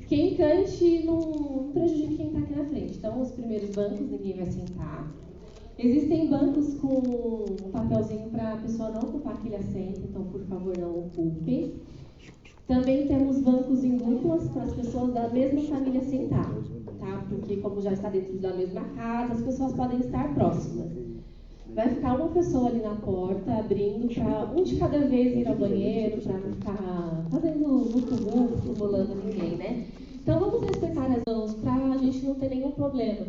quem cante não prejudique quem está aqui na frente. Então, os primeiros bancos, ninguém vai sentar. Existem bancos com um papelzinho para a pessoa não ocupar aquele assento, então, por favor, não ocupe. Também temos bancos em duplas para as pessoas da mesma família sentar, tá? Porque, como já está dentro da mesma casa, as pessoas podem estar próximas. Vai ficar uma pessoa ali na porta, abrindo, para um de cada vez ir ao banheiro, para não ficar fazendo vucu-vucu, rolando ninguém, né? Então, vamos respeitar as mãos para a gente não ter nenhum problema.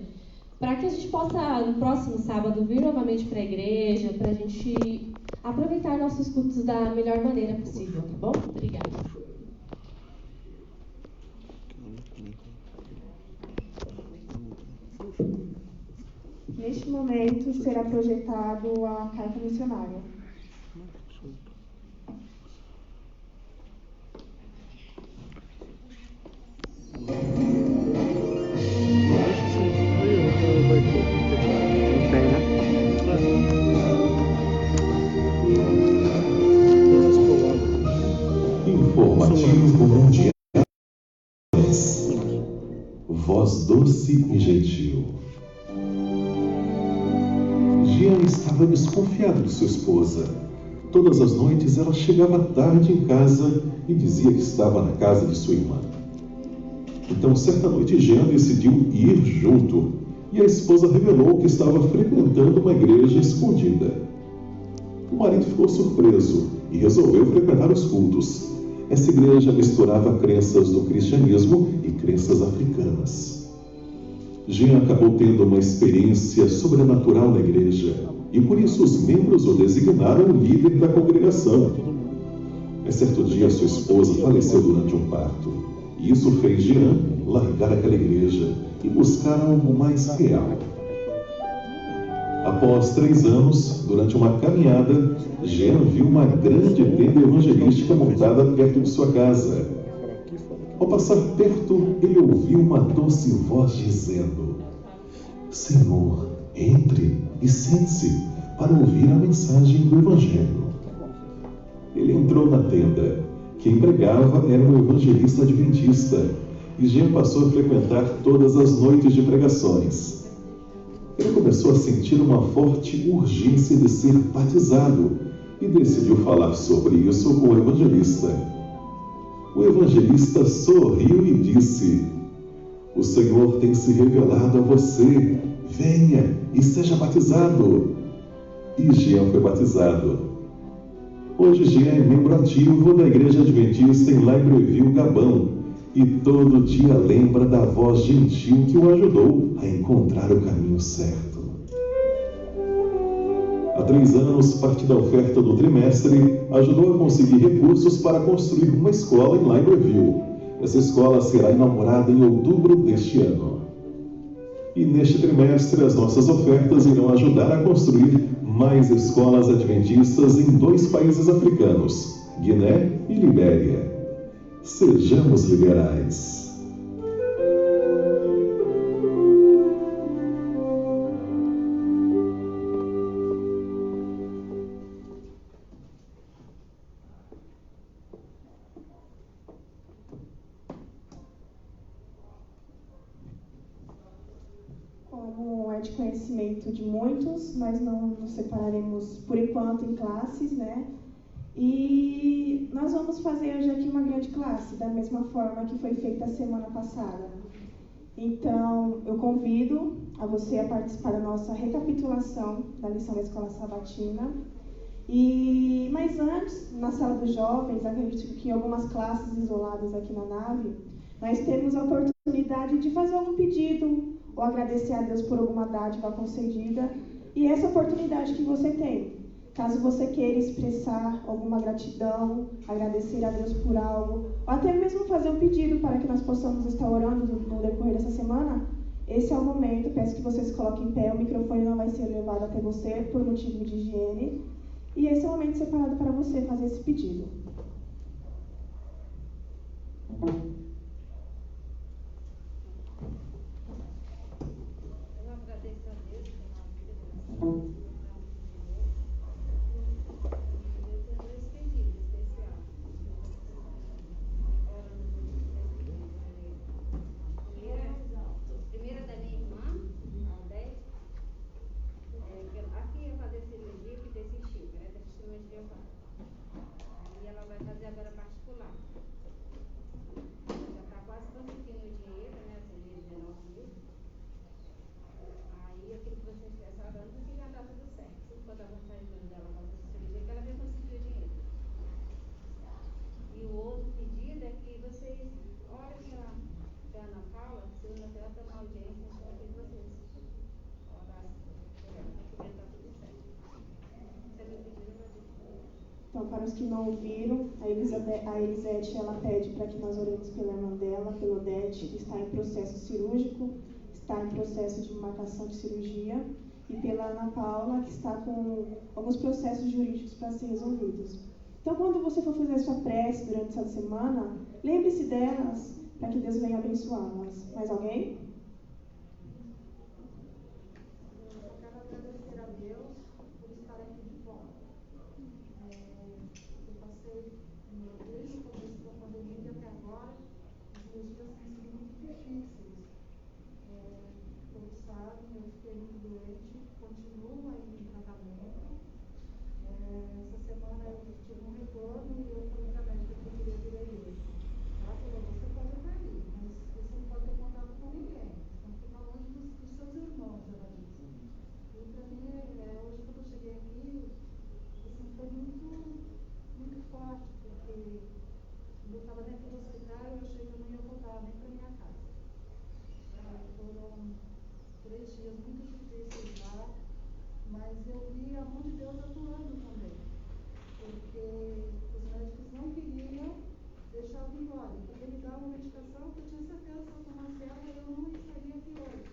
Para que a gente possa, no próximo sábado, vir novamente para a igreja, para a gente aproveitar nossos cultos da melhor maneira possível, tá bom? Obrigada. Neste momento, será projetado a carta missionária. Informativo Mundial. Voz doce e gentil. Jean estava desconfiado de sua esposa. Todas as noites ela chegava tarde em casa e dizia que estava na casa de sua irmã. Então, certa noite, Jean decidiu ir junto e a esposa revelou que estava frequentando uma igreja escondida. O marido ficou surpreso e resolveu frequentar os cultos. Essa igreja misturava crenças do cristianismo e crenças africanas. Jean acabou tendo uma experiência sobrenatural na igreja e por isso os membros o designaram líder da congregação. Mas certo dia sua esposa faleceu durante um parto e isso fez Jean largar aquela igreja e buscar algo mais real. Após 3 anos, durante uma caminhada, Jean viu uma grande tenda evangelística montada perto de sua casa. Ao passar perto, ele ouviu uma doce voz dizendo: Senhor, entre e sente-se para ouvir a mensagem do Evangelho. Ele entrou na tenda. Quem pregava era um evangelista adventista e Jean passou a frequentar todas as noites de pregações. Ele começou a sentir uma forte urgência de ser batizado e decidiu falar sobre isso com o evangelista. O evangelista sorriu e disse: O Senhor tem se revelado a você. Venha e seja batizado. E Jean foi batizado. Hoje Jean é membro ativo da Igreja Adventista em Libreville, Gabão, e todo dia lembra da voz gentil que o ajudou a encontrar o caminho certo. Há 3 anos, parte da oferta do trimestre ajudou a conseguir recursos para construir uma escola em Libreville. Essa escola será inaugurada em outubro deste ano. E neste trimestre, as nossas ofertas irão ajudar a construir mais escolas adventistas em 2 países africanos, Guiné e Libéria. Sejamos liberais. Como é de conhecimento de muitos, nós não nos separaremos por enquanto em classes, né? E nós vamos fazer hoje aqui uma grande classe, da mesma forma que foi feita a semana passada. Então, eu convido a você a participar da nossa recapitulação da lição da Escola Sabatina. Mas antes, na sala dos jovens, acredito que em algumas classes isoladas aqui na nave, nós temos a oportunidade de fazer algum pedido ou agradecer a Deus por alguma dádiva concedida. E essa oportunidade que você tem. Caso você queira expressar alguma gratidão, agradecer a Deus por algo, ou até mesmo fazer um pedido para que nós possamos estar orando no decorrer dessa semana, esse é o momento. Peço que você se coloque em pé, o microfone não vai ser levado até você por motivo de higiene. E esse é o momento separado para você fazer esse pedido. Eu agradeço a Deus pela vida. que não ouviram, a Elisete, ela pede para que nós oremos pela irmã dela, pela Odete, que está em processo cirúrgico, está em processo de marcação de cirurgia, e pela Ana Paula, que está com alguns processos jurídicos para ser resolvidos. Então, quando você for fazer a sua prece durante essa semana, lembre-se delas, para que Deus venha abençoá-las. Mais alguém? Eu quero agradecer a Deus por estar aqui de volta. Eu passei, desde o começo da pandemia até agora, os meus dias têm sido muito difíceis. Todos sabem, eu fiquei muito doente, continuo ainda em tratamento. Essa semana eu tive um retorno e eu falei para a médica que eu queria vir à igreja. Ela falou, você pode até ir, mas você não pode ter contato com ninguém. Você tem que ficar longe dos seus irmãos, ela disse. E para mim, hoje quando eu cheguei aqui, assim, foi muito forte, porque eu estava dentro do hospital e eu achei que eu não ia voltar nem para minha casa. Foram 3 dias muito difíceis lá, mas eu vi a mão de Deus atuando também, porque os médicos não queriam deixar eu ir embora, porque me davam uma medicação que eu tinha certeza que se eu tomasse ela eu não estaria aqui hoje.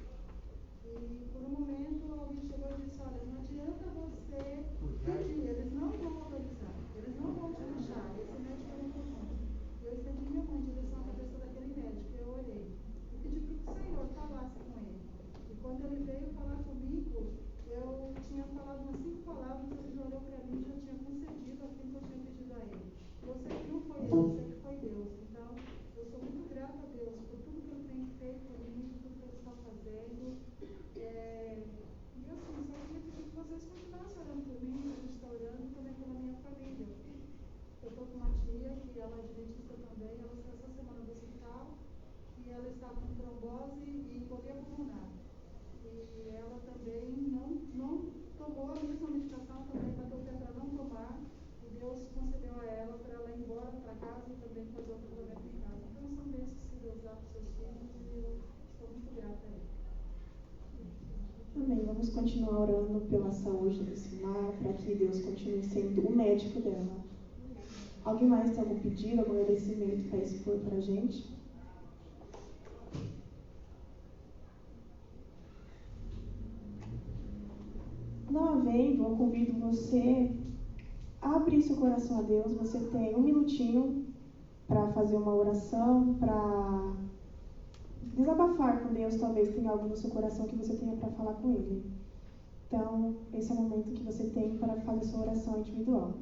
E por um momento alguém chegou e disse, olha, não adianta você pedir, eles não vão autorizar, eles não vão te deixar, esse médico não tem como. Eu estendi minha mão em direção à cabeça daquele médico, eu orei, e pedi para que o Senhor falasse com ele. E quando ele veio falar comigo, eu tinha falado umas 5 palavras, ele já olhou para mim e já tinha concedido aquilo que eu tinha pedido a ele. Eu sei que não foi ele, eu sei que foi Deus. Então, eu sou muito grata a Deus por tudo que ele tem feito por mim, por tudo que ele está fazendo. E assim, só queria pedir que vocês continuassem orando por mim, a gente está orando também pela minha família. Eu estou com uma tia, que ela é adventista também, ela saiu essa semana do hospital, e ela está com trombose e embolia pulmonar. E ela também não tomou a mesma medicação, também bateu o pé para não tomar, e Deus concedeu a ela para ela ir embora para casa e também fazer o tratamento em casa. Então são bênçãos que Deus dá para os seus filhos e eu estou muito grata a ele. Amém. Vamos continuar orando pela saúde do Simar, para que Deus continue sendo o médico dela. Alguém mais tem algum pedido, algum agradecimento para expor para a gente? Não havendo, eu convido você a abrir seu coração a Deus. Você tem 1 minutinho para fazer uma oração, para desabafar com Deus. Talvez tenha algo no seu coração que você tenha para falar com Ele. Então, esse é o momento que você tem para fazer sua oração individual.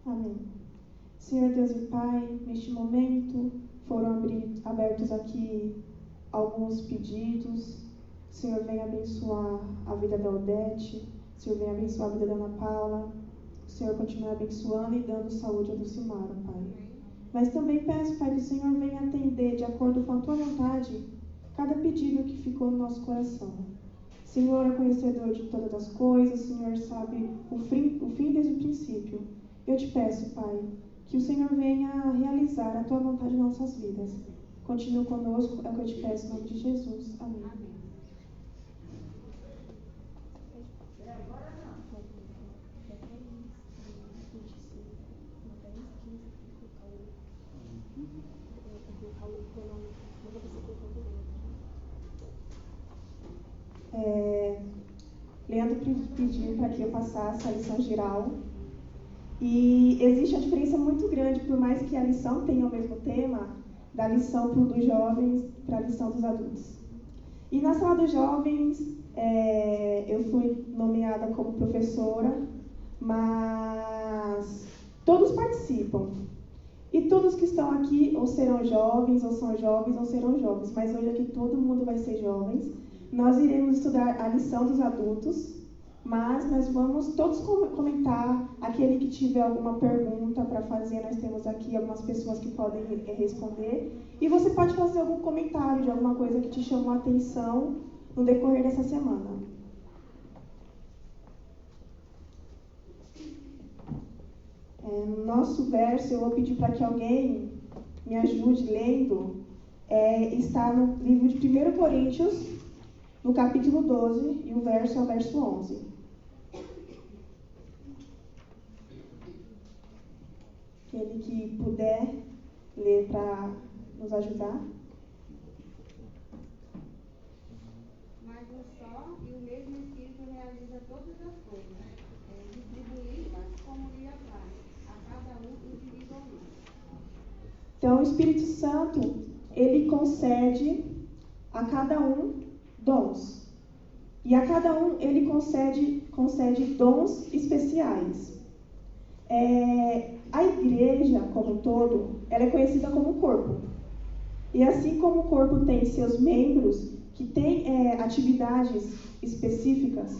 Amém. Senhor Deus e Pai, neste momento foram abertos aqui alguns pedidos. O Senhor vem abençoar a vida da Odete, o Senhor vem abençoar a vida da Ana Paula, o Senhor continua abençoando e dando saúde a Dulcimara, Pai. Mas também peço, Pai, que o Senhor venha atender de acordo com a Tua vontade cada pedido que ficou no nosso coração. O Senhor é conhecedor de todas as coisas, o Senhor sabe o fim desde o princípio. Eu te peço, Pai, que o Senhor venha realizar a Tua vontade em nossas vidas. Continue conosco, é o que eu te peço em nome de Jesus. Amém. Leandro pediu para que eu passasse a lição geral. E existe uma diferença muito grande, por mais que a lição tenha o mesmo tema, da lição dos jovens para a lição dos adultos. E na sala dos jovens, eu fui nomeada como professora, mas todos participam. E todos que estão aqui ou serão jovens, ou são jovens, ou serão jovens. Mas hoje aqui todo mundo vai ser jovens. Nós iremos estudar a lição dos adultos, mas nós vamos todos comentar. Aquele que tiver alguma pergunta para fazer, nós temos aqui algumas pessoas que podem responder. E você pode fazer algum comentário de alguma coisa que te chamou a atenção no decorrer dessa semana. No nosso verso, eu vou pedir para que alguém me ajude lendo. Está no livro de 1 Coríntios, no capítulo 12, e o verso é o verso 11. Aquele que puder ler para nos ajudar. Mas um só e o mesmo Espírito realiza todas as coisas, distribuí-las como lhe apraz, a cada um individualmente. Então, o Espírito Santo, ele concede a cada um dons. E a cada um, ele concede dons especiais. A igreja, como um todo, ela é conhecida como corpo. E assim como o corpo tem seus membros, que têm atividades específicas,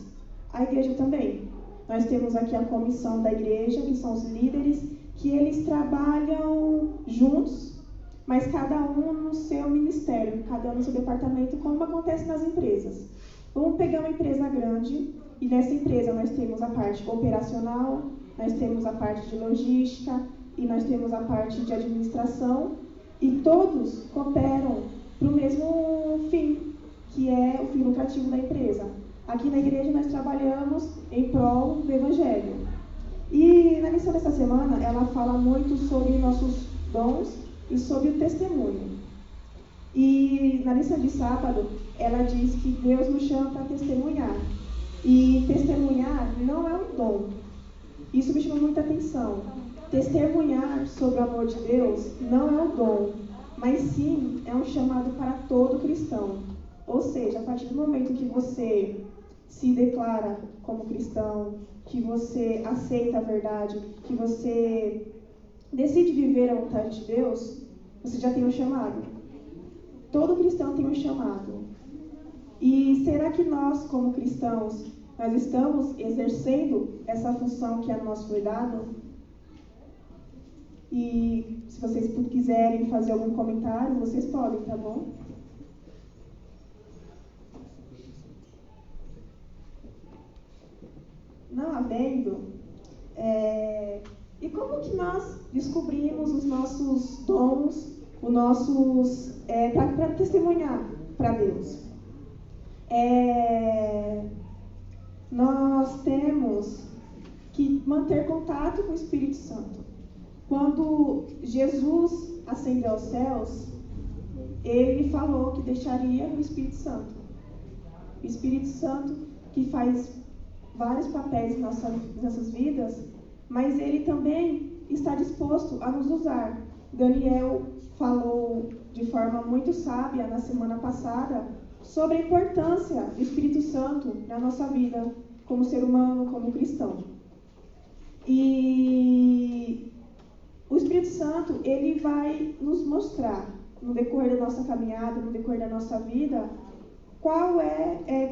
a igreja também. Nós temos aqui a comissão da igreja, que são os líderes, que eles trabalham juntos, mas cada um no seu ministério, cada um no seu departamento, como acontece nas empresas. Vamos pegar uma empresa grande, e nessa empresa nós temos a parte operacional, nós temos a parte de logística, e nós temos a parte de administração, e todos cooperam para o mesmo fim, que é o fim lucrativo da empresa. Aqui na igreja nós trabalhamos em prol do Evangelho. E na lição dessa semana, ela fala muito sobre nossos dons e sobre o testemunho. E na lição de sábado, ela diz que Deus nos chama para testemunhar. E testemunhar não é um dom. Isso me chamou muita atenção. Testemunhar sobre o amor de Deus não é um dom, mas sim é um chamado para todo cristão. Ou seja, a partir do momento que você se declara como cristão, que você aceita a verdade, que você decide viver a vontade de Deus, você já tem um chamado. Todo cristão tem um chamado. E será que nós, como cristãos, nós estamos exercendo essa função que a nós foi dada? E se vocês quiserem fazer algum comentário, vocês podem, tá bom? Não havendo, e como que nós descobrimos os nossos dons, os nossos para testemunhar para Deus? Nós temos que manter contato com o Espírito Santo. Quando Jesus ascendeu aos céus, ele falou que deixaria o Espírito Santo. O Espírito Santo que faz vários papéis em nossas vidas, mas ele também está disposto a nos usar. Daniel falou de forma muito sábia na semana passada sobre a importância do Espírito Santo na nossa vida, como ser humano, como cristão. E o Espírito Santo, ele vai nos mostrar, no decorrer da nossa caminhada, no decorrer da nossa vida,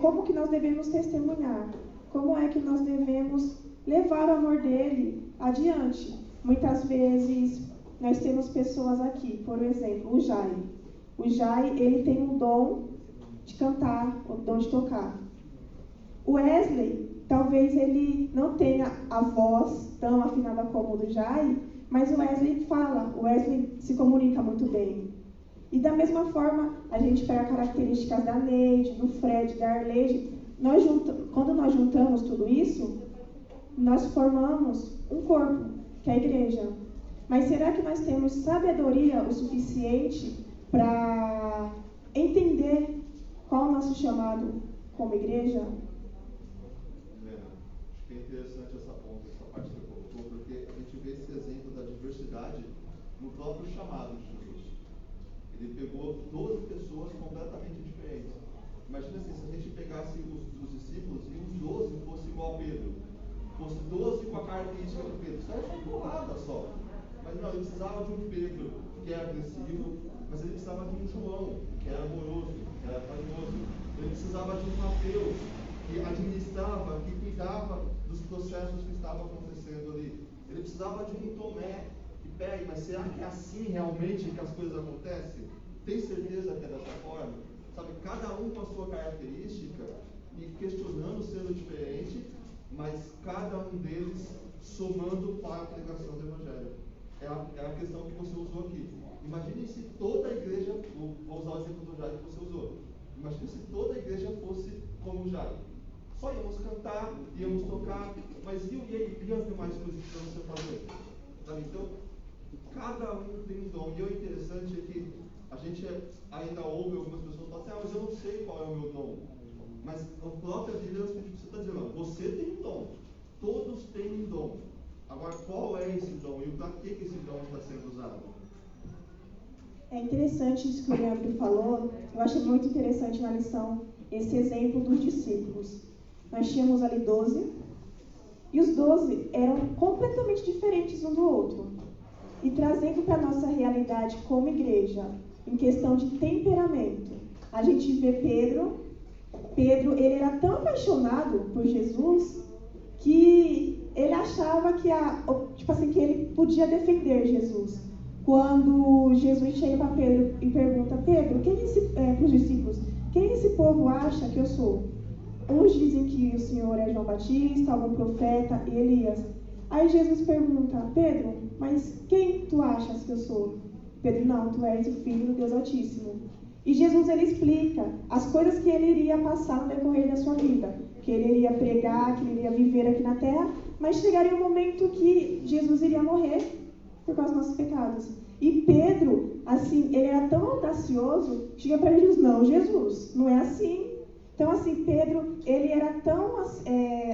como que nós devemos testemunhar, como é que nós devemos levar o amor dele adiante. Muitas vezes, nós temos pessoas aqui, por exemplo, o Jai. O Jai, ele tem um dom de cantar, o dom de tocar. O Wesley, talvez ele não tenha a voz tão afinada como o do Jai, mas o Wesley se comunica muito bem. E da mesma forma, a gente pega características da Neide, do Fred, da Arleide. Quando nós juntamos tudo isso, nós formamos um corpo, que é a igreja. Mas será que nós temos sabedoria o suficiente para entender qual é o nosso chamado como igreja? Acho que é interessante essa parte que você colocou, porque a gente vê esse exemplo da diversidade no próprio chamado de Jesus. Ele pegou 12 pessoas completamente diferentes. Imagina assim, se a gente pegasse os discípulos e os 12 fossem igual a Pedro, fosse 12 com a característica de Pedro, isso era uma porrada só. Mas não, ele precisava de um Pedro, que é agressivo, mas ele precisava de um João, que era amoroso, que era carinhoso. Ele precisava de um Mateus, que administrava, que cuidava dos processos que estavam acontecendo ali. Ele precisava de um Tomé, que pega, mas será que é assim realmente que as coisas acontecem? Tem certeza que é dessa forma? Sabe, cada um com a sua característica e questionando sendo diferente, mas cada um deles somando para a pregação do Evangelho. É a questão que você usou aqui. Imagine se toda a igreja, vou usar o exemplo do Jairo que você usou. Imagine se toda a igreja fosse como o Jairo. Só íamos cantar, íamos tocar, mas e as demais coisas que você fazer? Sabe? Então, cada um tem um dom. E o interessante é que a gente ainda ouve algumas pessoas falar assim, mas eu não sei qual é o meu dom. Mas a própria Bíblia, você está dizendo, você tem um dom. Todos têm um dom. Agora, qual é esse dom e para que esse dom está sendo usado? É interessante isso que o Leandro falou. Eu achei muito interessante na lição esse exemplo dos discípulos. Nós tínhamos ali 12, e os 12 eram completamente diferentes um do outro. E trazendo para a nossa realidade como igreja, em questão de temperamento, a gente vê Pedro, ele era tão apaixonado por Jesus, que ele achava que que ele podia defender Jesus. Quando Jesus chega para Pedro e pergunta, Pedro, para os discípulos, quem esse povo acha que eu sou? Uns dizem que o Senhor é João Batista, algum profeta, Elias. Aí Jesus pergunta, Pedro, mas quem tu achas que eu sou? Pedro, não, tu és o Filho do Deus Altíssimo. E Jesus, ele explica as coisas que ele iria passar no decorrer da sua vida. Que ele iria pregar, que ele iria viver aqui na terra, mas chegaria um momento que Jesus iria morrer por causa dos nossos pecados. E Pedro, assim, ele era tão audacioso, chega para Jesus, não, Jesus, não é assim. Então, assim, Pedro, ele era tão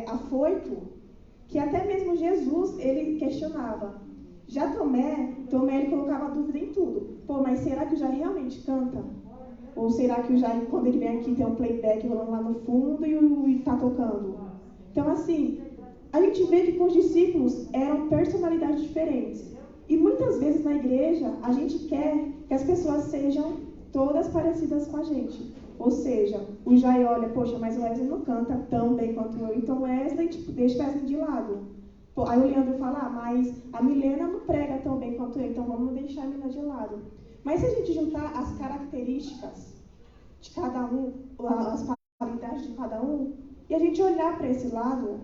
afoito, que até mesmo Jesus, ele questionava. Já Tomé, ele colocava dúvida em tudo. Pô, mas será que o Jair realmente canta? Ou será que o Jair, quando ele vem aqui, tem um playback rolando lá no fundo e está tocando? Então, assim, a gente vê que com os discípulos eram personalidades diferentes. E muitas vezes na igreja, a gente quer que as pessoas sejam todas parecidas com a gente. Ou seja, o Jair olha, poxa, mas o Wesley não canta tão bem quanto eu, então o Wesley, deixa o Wesley de lado. Pô, aí o Leandro fala, mas a Milena não prega tão bem quanto eu, então vamos deixar a Milena de lado. Mas se a gente juntar as características de cada um, as qualidades de cada um, e a gente olhar para esse lado,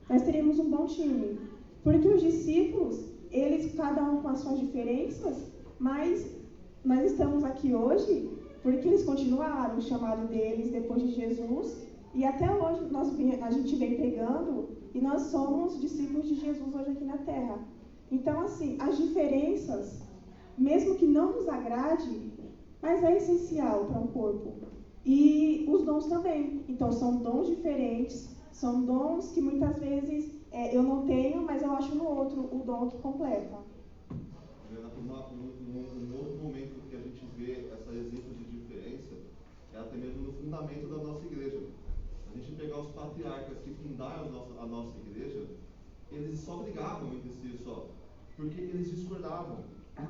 nós teríamos um bom time. Porque os discípulos, eles, cada um com as suas diferenças, mas nós estamos aqui hoje porque eles continuaram o chamado deles depois de Jesus, e até hoje a gente vem pregando, e nós somos discípulos de Jesus hoje aqui na Terra. Então, assim, as diferenças, mesmo que não nos agrade, mas é essencial para um corpo. E os dons também. Então, são dons diferentes, são dons que muitas vezes eu não tenho, mas eu acho no outro o dom que completa. Um outro momento que a gente vê esse exemplo de diferença é até mesmo no fundamento da nossa igreja. A gente pegar os patriarcas que fundaram a nossa igreja, eles só brigavam entre si só, porque eles discordavam.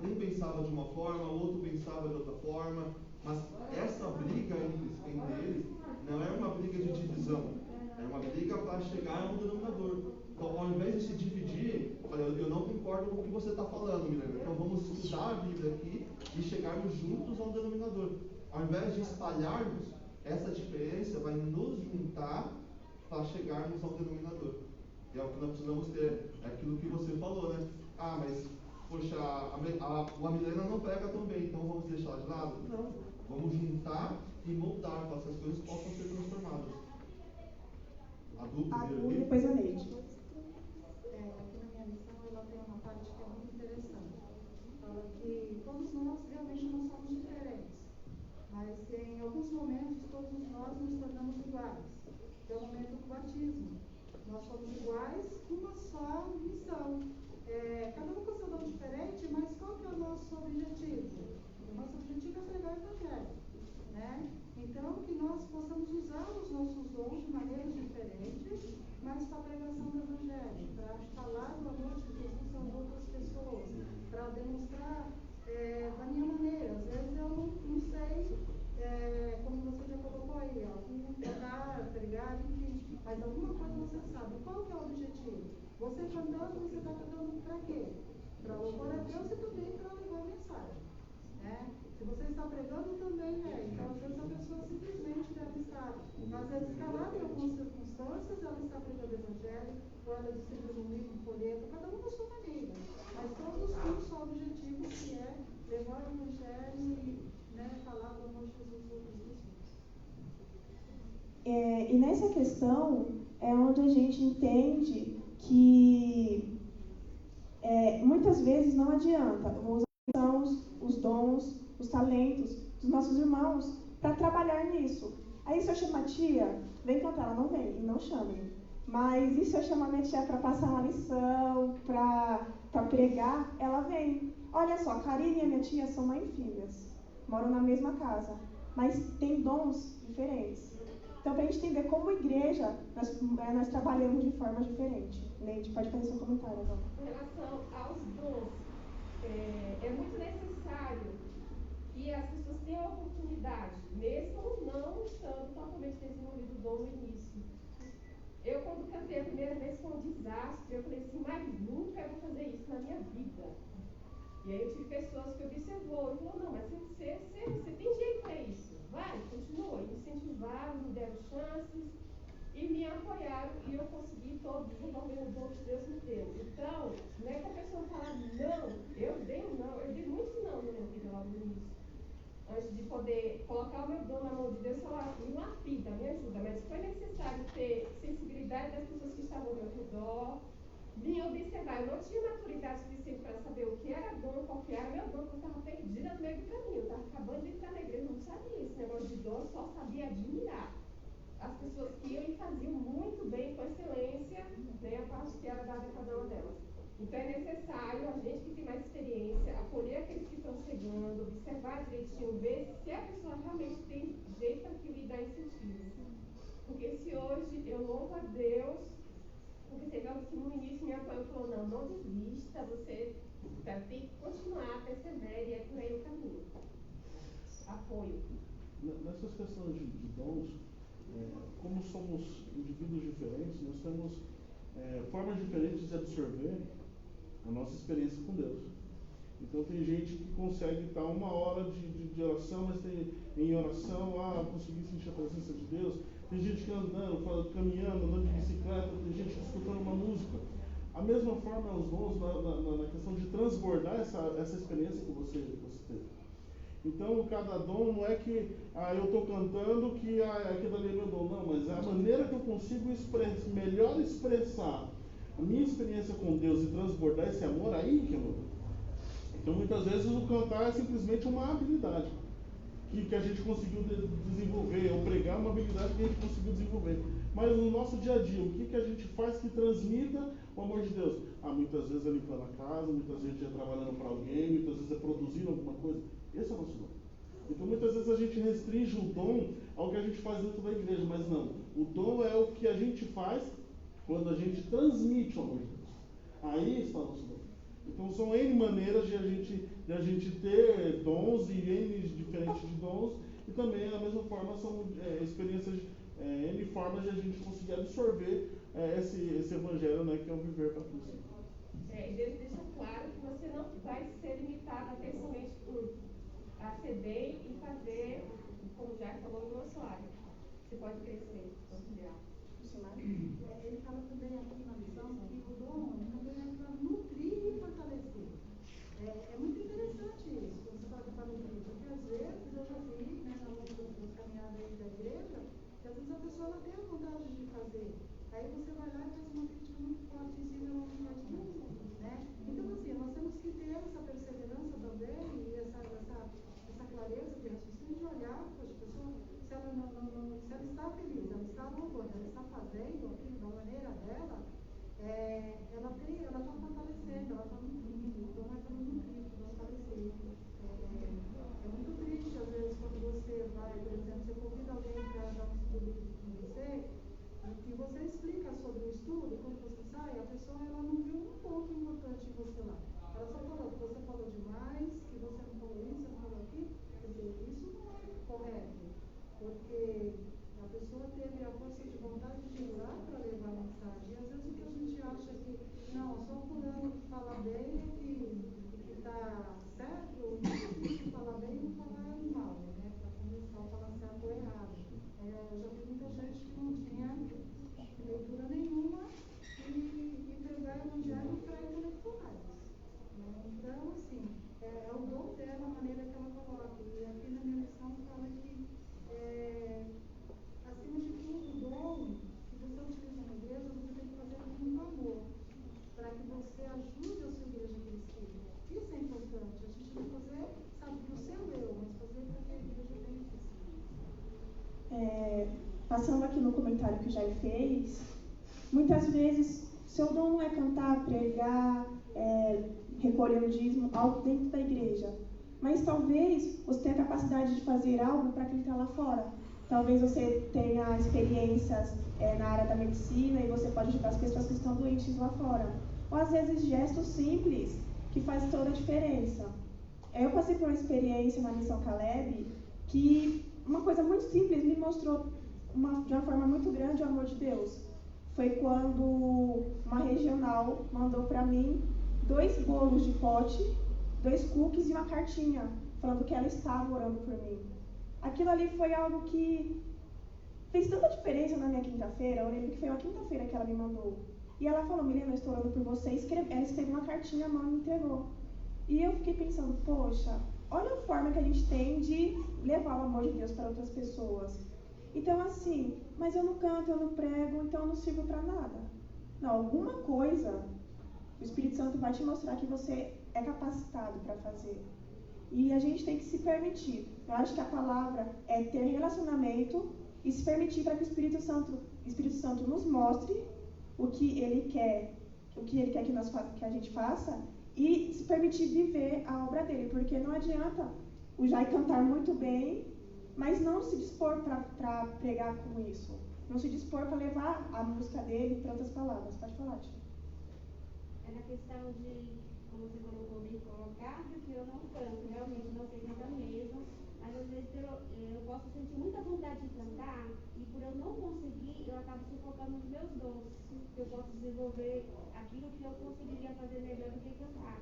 Um pensava de uma forma, o outro pensava de outra forma, mas essa briga entre eles não era uma briga de divisão, era uma briga para chegar a um denominador. Então, ao invés de se dividir, eu não concordo com o que você está falando, Milena, então vamos estudar a Bíblia aqui e chegarmos juntos a um denominador. Ao invés de espalharmos, essa diferença vai nos juntar para chegarmos a um denominador. E é o que nós precisamos ter, é aquilo que você falou, né? Ah, mas, poxa, a Milena não prega tão bem, então vamos deixar ela de lado? Não. Vamos juntar e moldar para que as coisas possam ser transformadas. A dupla depois a Neide. Aqui na minha lição, ela tem uma parte que é muito interessante. Fala que todos nós realmente não somos diferentes, mas em alguns momentos todos nós nos tornamos iguais. Que é o momento do batismo. Nós somos iguais com uma só missão. Cada um com seu dom diferente, mas qual que é o nosso objetivo? O nosso objetivo é pregar o Evangelho, né? Então, que nós possamos usar os nossos dons de maneiras diferentes, mas para a pregação do Evangelho, para falar do amor de Jesus às outras pessoas. para demonstrar da minha maneira. Às vezes eu não sei, como você já colocou aí, algum lugar, tá ligado? Enfim, mas alguma coisa você sabe. Qual que é o objetivo? Você cantando, você está cantando para quê? Para louvor a Deus e também para levar a mensagem. Né? Se você está pregando também, então às vezes a pessoa simplesmente deve estar, às vezes calada em algumas circunstâncias, ela está pregando o evangelho, ou ela distribui um livro, um folheto, cada um da sua maneira, mas todos têm um só objetivo, que é levar o evangelho e falar do amor de Jesus a outras pessoas. E nessa questão é onde a gente entende que muitas vezes não adianta usar os dons, os talentos dos nossos irmãos para trabalhar nisso. Aí se eu chamar a tia, vem cantar, ela não vem, e não chamem. Mas e se eu chamar minha tia para passar uma lição, para pregar, ela vem. Olha só, a Karine e a minha tia são mãe e filhas, moram na mesma casa, mas têm dons diferentes. Então, para a gente entender como igreja, nós trabalhamos de formas diferentes. Neide, pode fazer seu comentário agora. Em relação aos dons, é muito necessário que as pessoas tenham a oportunidade, mesmo não estando totalmente desenvolvido o dom no início. Eu, quando cantei a primeira vez, foi um desastre. Eu falei assim, mas nunca eu vou fazer isso na minha vida. E aí eu tive pessoas que observou e falou, não, mas você tem jeito para isso. Vai, continua. E me incentivaram, me deram chances e me apoiaram, e eu consegui todo desenvolver o dom que Deus me deu. Então, não é que a pessoa fala não, eu dei muitos não na minha vida logo no início. Antes de poder colocar o meu dom na mão de Deus, falar, me lapida, me ajuda. Mas foi necessário ter sensibilidade das pessoas que estavam ao meu redor, me observar. Eu não tinha maturidade suficiente para saber o que era dom, qual que era meu dom, porque eu estava perdida no meio do caminho. Eu estava acabando de entrar na igreja, não sabia esse negócio de dom, eu só sabia admirar as pessoas que iam e faziam muito bem, com excelência, a parte que era dada a cada uma delas. Então é necessário a gente que tem mais experiência acolher aqueles que estão chegando, observar direitinho, ver se a pessoa realmente tem jeito para aquilo e dar incentivo. Porque se hoje eu louvo a Deus, porque teve alguém que no início me apoiou e falou, não desista, você tem que continuar, persevere, e é por aí o caminho. Apoio. Nessas questões de dons, como somos indivíduos diferentes, nós temos formas diferentes de absorver a nossa experiência com Deus. Então tem gente que consegue estar 1 hora de oração, mas em oração, conseguir sentir a presença de Deus. Tem gente que andando, caminhando, andando de bicicleta, tem gente escutando uma música. A mesma forma os dons na questão de transbordar essa experiência que você teve. Então, cada dom não é que eu estou cantando que aquilo ali é meu dom, não, mas é a maneira que eu consigo melhor expressar a minha experiência com Deus e transbordar esse amor, aí que é meu dom. Então, muitas vezes, o cantar é simplesmente uma habilidade que a gente conseguiu desenvolver, ou pregar uma habilidade que a gente conseguiu desenvolver. Mas no nosso dia a dia, o que a gente faz que transmita o amor de Deus? Muitas vezes é limpando a casa, muitas vezes é trabalhando para alguém, muitas vezes é produzindo alguma coisa. Esse é o nosso dom. Então muitas vezes a gente restringe o dom ao que a gente faz dentro da igreja, mas não. O dom é o que a gente faz quando a gente transmite o amor de Deus. Aí está o nosso dom. Então são N maneiras de a gente ter dons e N diferentes de dons, e também da mesma forma são experiências, N formas de a gente conseguir absorver esse evangelho, que é o viver para Cristo. E Deus deixa claro que você não vai ser limitado a ter somente a ser bem e fazer, como já falou, no nosso área. Você pode crescer, ampliar. Ele fala também aqui na lição que o dom também é para nutrir e fortalecer. É muito interessante isso, quando você fala para nutrir, porque às vezes eu já vi, ao longo das caminhadas aí da igreja, que às vezes a pessoa ela tem a vontade de fazer. Aí você vai lá e faz uma crítica muito forte em cima, ela não faz muito, Então, assim, nós temos que ter essa perseverança também e essa clareza de raciocínio de olhar para a pessoa, se ela está feliz, ela está louvando, ela está fazendo aquilo da maneira dela, ela está fortalecendo, ela está nutrindo, então é para nutrir, para fortalecer. É muito triste, às vezes, quando você vai, por exemplo, você convida alguém para dar um estudo com você, e você explica sobre o estudo, quando você sai, a pessoa ela não viu um ponto importante em você lá. Ela só falou que você falou demais, que você não falou isso, você não falou aquilo. Quer dizer, isso não é correto, porque a pessoa teve a força de vontade de ir lá para levar a mensagem. E às vezes o que a gente acha é que, não, só fulano que fala bem é que está certo, não existe falar bem e não falar mal, né? Para começar a falar certo ou errado. Eu já vi muita gente que não tinha leitura nenhuma e pregar o evangelho para intelectuais. Né? Então, assim, é o dom dela, a maneira que ela coloca. E aqui na minha lição fala que, acima de tudo, o dom que você utiliza na igreja, você tem que fazer com muito amor, para que você ajude a sua igreja a crescer. Isso é importante. A gente não fazer, sabe, para o seu eu, mas fazer para que a igreja venha crescer. Passando aqui no comentário que o Jair fez, muitas vezes seu dom não é cantar, pregar, recolher o dízimo, algo dentro da igreja. Mas talvez você tenha a capacidade de fazer algo para quem está lá fora. Talvez você tenha experiências na área da medicina e você pode ajudar as pessoas que estão doentes lá fora. Ou às vezes gestos simples que fazem toda a diferença. Eu passei por uma experiência na Missão Caleb que uma coisa muito simples me mostrou de uma forma muito grande o amor de Deus. Foi quando uma regional mandou para mim 2 bolos de pote, 2 cookies e uma cartinha, falando que ela estava orando por mim. Aquilo ali foi algo que fez tanta diferença na minha quinta-feira. Eu lembro que foi uma quinta-feira que ela me mandou. E ela falou, Milena, eu estou orando por você. Ela escreveu uma cartinha, a mão me entregou. E eu fiquei pensando, poxa, olha a forma que a gente tem de levar o amor de Deus para outras pessoas. Então, assim, mas eu não canto, eu não prego, então eu não sirvo para nada. Não, alguma coisa o Espírito Santo vai te mostrar que você é capacitado para fazer. E a gente tem que se permitir. Eu acho que a palavra é ter relacionamento e se permitir para que o Espírito Santo nos mostre o que Ele quer que a gente faça e se permitir viver a obra dele. Porque não adianta o Jai cantar muito bem, mas não se dispor para pregar com isso. Não se dispor para levar a música dele para outras palavras. Pode falar, Tia. É na questão de, como você colocou, me colocar, porque eu não canto, realmente não sei cantar mesmo, mas às vezes eu posso sentir muita vontade de cantar e por eu não conseguir, eu acabo sufocando nos meus dons, que eu posso desenvolver aquilo que eu conseguiria fazer melhor do que cantar.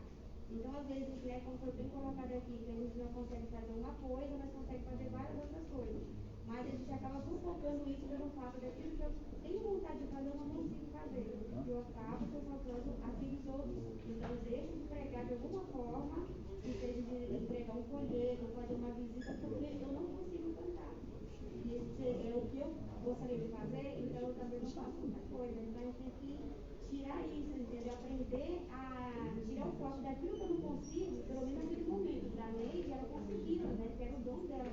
Então, às vezes, como foi bem colocado aqui, que a gente não consegue fazer uma coisa, mas consegue fazer várias outras coisas. Mas a gente acaba sufocando isso pelo fato daquilo que eu tenho vontade de fazer, eu não consigo fazer. Eu acabo sufocando aqueles outros. Então, eu deixo de pregar de alguma forma, que seja de entregar um folheto, fazer uma visita, porque eu não consigo cantar. E esse é o que eu gostaria de fazer, então eu também não faço outra coisa. Então, eu tenho que tirar isso, entendeu? Aprender a tirar o foco daquilo que eu não consigo, pelo menos naquele momento. Da Neide, ela conseguiu, né? Que era o dom dela.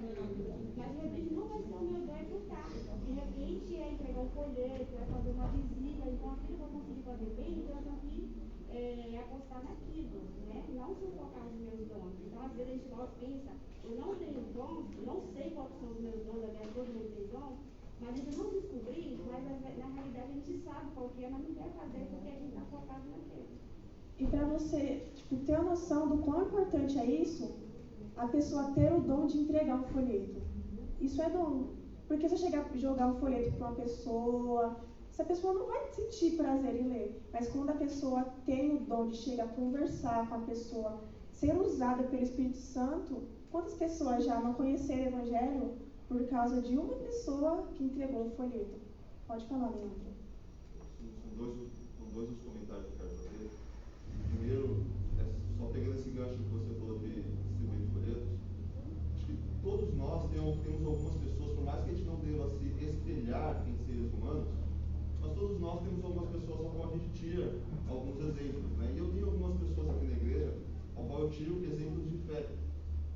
Mas de repente não vai ser o meu dom é cantar. De repente é entregar um folheto, é fazer uma visita. Então aquilo que eu consegui fazer bem, então eu tenho que apostar naquilo, né? Não sufocar os meus dons. Então às vezes a gente pensa, eu não tenho dom, não sei quais são os meus dons, aliás, todo mundo tem dom. Mas a gente não descobrir, mas na realidade a gente sabe qual que é, mas não quer fazer porque a gente está focado naquilo. E para você ter a noção do quão importante é isso, a pessoa ter o dom de entregar um folheto. Isso é dom. Porque se eu chegar a jogar um folheto para uma pessoa, essa pessoa não vai sentir prazer em ler. Mas quando a pessoa tem o dom de chegar a conversar com a pessoa, ser usada pelo Espírito Santo, quantas pessoas já não conheceram o Evangelho por causa de uma pessoa que entregou o folheto? Pode falar, Leandro. São dois os comentários que eu quero fazer. Primeiro, só pegando esse gancho que você falou de distribuir folhetos, acho que todos nós temos algumas pessoas, por mais que a gente não deva se espelhar em seres humanos, mas todos nós temos algumas pessoas ao qual a gente tira alguns exemplos, né? E eu tenho algumas pessoas aqui na igreja ao qual eu tiro exemplos de fé.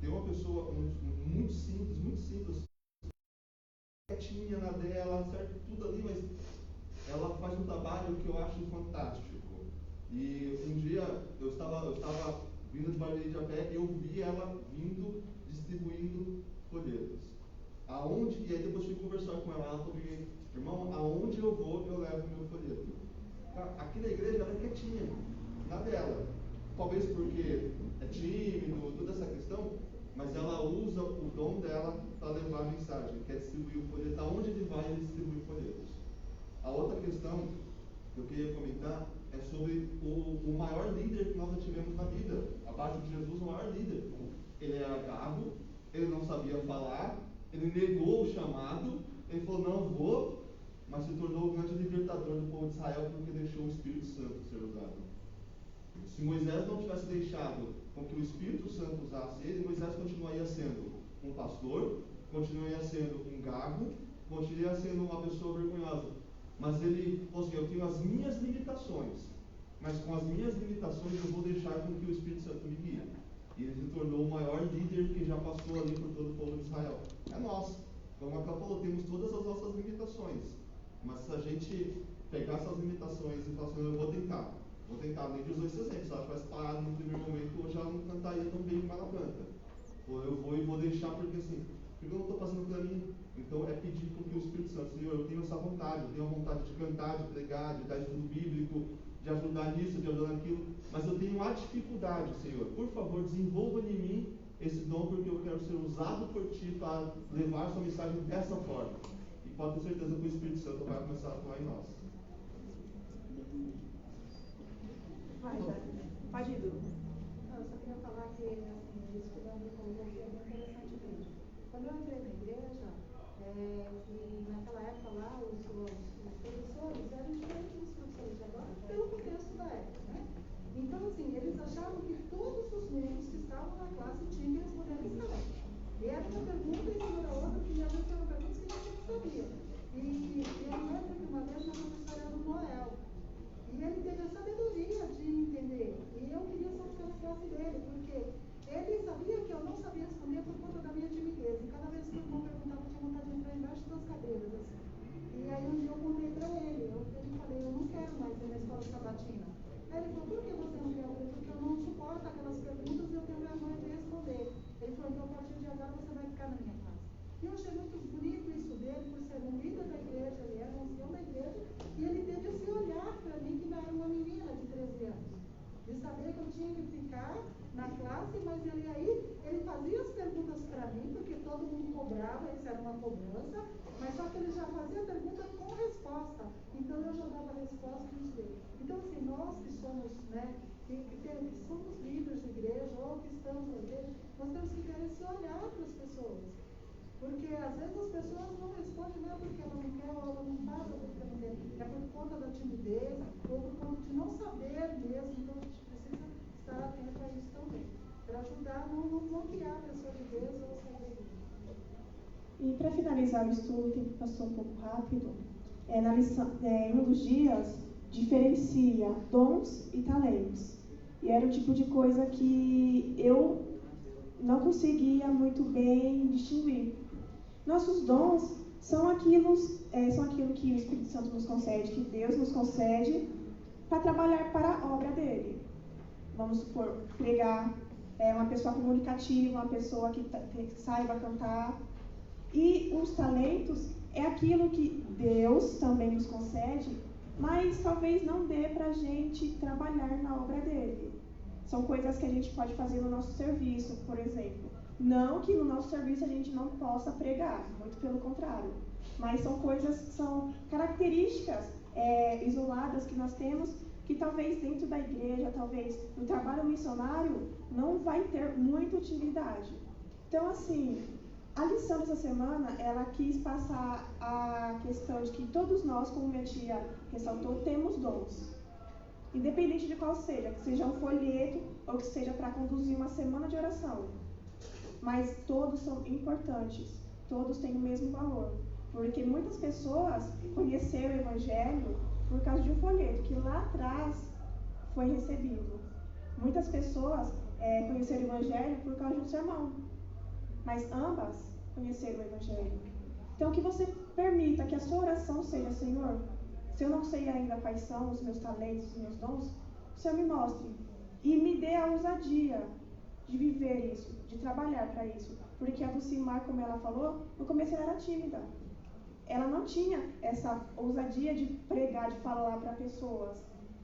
Tem uma pessoa muito simples, quietinha na dela, certo? Tudo ali, mas ela faz um trabalho que eu acho fantástico. E um dia eu estava vindo de Barbeiro de a pé e eu vi ela vindo distribuindo folhetos. E aí depois fui conversar com ela falou, irmão, aonde eu levo meu folheto. Aqui na igreja ela é quietinha, na dela. talvez porque é tímido, toda essa questão, mas ela usa o dom dela para levar a mensagem, que é distribuir o folheto. Aonde ele vai, ele distribui folhetos. A outra questão que eu queria comentar é sobre o maior líder que nós já tivemos na vida. Abaixo de Jesus, o maior líder. Ele era gago, ele não sabia falar, ele negou o chamado, ele falou, não vou, mas se tornou o grande libertador do povo de Israel porque deixou o Espírito Santo ser usado. Se Moisés não tivesse deixado com que o Espírito Santo usasse ele, Moisés continuaria sendo um pastor, continuaria sendo um gago, continuaria sendo uma pessoa vergonhosa. Mas ele falou assim, eu tenho as minhas limitações, mas com as minhas limitações eu vou deixar com que o Espírito Santo me guie. E ele se tornou o maior líder que já passou ali por todo o povo de Israel. É nós. Como a Cá falou, temos todas as nossas limitações. Mas se a gente pegar essas limitações e falar assim, eu vou tentar, nem de usar esse exemplo, se ela tivesse parado no primeiro momento, hoje ela não cantaria tão bem como ela canta. Ou eu vou e vou deixar porque assim, porque eu não estou fazendo para mim. Então é pedir com que o Espírito Santo, Senhor, eu tenho essa vontade, eu tenho a vontade de cantar, de pregar, de dar estudo bíblico, de ajudar nisso, de ajudar naquilo, mas eu tenho a dificuldade, Senhor. Por favor, desenvolva em mim esse dom, porque eu quero ser usado por Ti para levar a sua mensagem dessa forma. E pode ter certeza que o Espírito Santo vai começar a atuar em nós. Pode ir, Du. Eu só queria falar que, assim, estudando ecologia é bem interessante mesmo. Quando eu entrei na igreja, e naquela época lá, os professores eram diferentes dos professores de agora, pelo contexto da época, né? Então, assim, eles achavam que todos os membros que estavam na classe tinham que responder a questão. E era uma pergunta em cima da outra, que às vezes eram perguntas que ninguém sabia. E eu lembro que uma vez minha professora era o Noel. E ele teve a sabedoria de entender. E eu queria só ficar na classe dele, porque ele sabia que eu não sabia responder por conta da minha timidez. E cada vez que o irmão perguntava, eu tinha vontade de entrar embaixo das cadeiras, assim. E aí um dia eu contei para ele, eu falei, eu não quero mais ir na escola sabatina. Aí ele falou, por que você não quer? Eu falei, porque eu não suporto aquelas perguntas e eu tenho vergonha de responder. Ele falou, então a partir de agora você vai ficar na minha classe. E eu achei muito bonito isso dele, por ser um líder da igreja, ele era um ancião da igreja, e ele teve esse olhar para mim, que era uma menina de 13 anos, de saber que eu tinha que ficar na classe, mas ele fazia as perguntas para mim, porque todo mundo cobrava, isso era uma cobrança, mas só que ele já fazia a pergunta com resposta, então eu já dava a resposta e isso dele. Então, assim, nós que somos, né, que somos líderes de igreja, ou que estamos na igreja, nós temos que ter esse olhar para as pessoas. Porque às vezes as pessoas não respondem, não é porque ela não quer, ou ela não faz porque ela não quer, é por conta da timidez, ou por conta de não saber mesmo. Então a gente precisa estar atento a isso também, para ajudar a não bloquear a pessoa de Deus ou sair da igreja. E para finalizar o estudo, que passou um pouco rápido, na lição, em um dos dias, diferencia dons e talentos. E era o tipo de coisa que eu não conseguia muito bem distinguir. Nossos dons são aquilo que o Espírito Santo nos concede, que Deus nos concede para trabalhar para a obra dele. Vamos supor, pregar, uma pessoa comunicativa, uma pessoa que saiba cantar. E os talentos é aquilo que Deus também nos concede, mas talvez não dê para a gente trabalhar na obra dele. São coisas que a gente pode fazer no nosso serviço, por exemplo. Não que no nosso serviço a gente não possa pregar, muito pelo contrário. Mas são coisas que são características isoladas que nós temos, que talvez dentro da igreja, talvez no trabalho missionário, não vai ter muita utilidade. Então, assim, a lição dessa semana, ela quis passar a questão de que todos nós, como minha tia ressaltou, temos dons. Independente de qual seja, que seja um folheto ou que seja para conduzir uma semana de oração. Mas todos são importantes, todos têm o mesmo valor. Porque muitas pessoas conheceram o Evangelho por causa de um folheto que lá atrás foi recebido. Muitas pessoas conheceram o Evangelho por causa de um sermão, mas ambas conheceram o Evangelho. Então que você permita que a sua oração seja, Senhor, se eu não sei ainda quais são os meus talentos, os meus dons, o Senhor me mostre e me dê a ousadia de viver isso, de trabalhar para isso. Porque a Dulcimar, como ela falou, no começo ela era tímida. Ela não tinha essa ousadia de pregar, de falar para pessoas.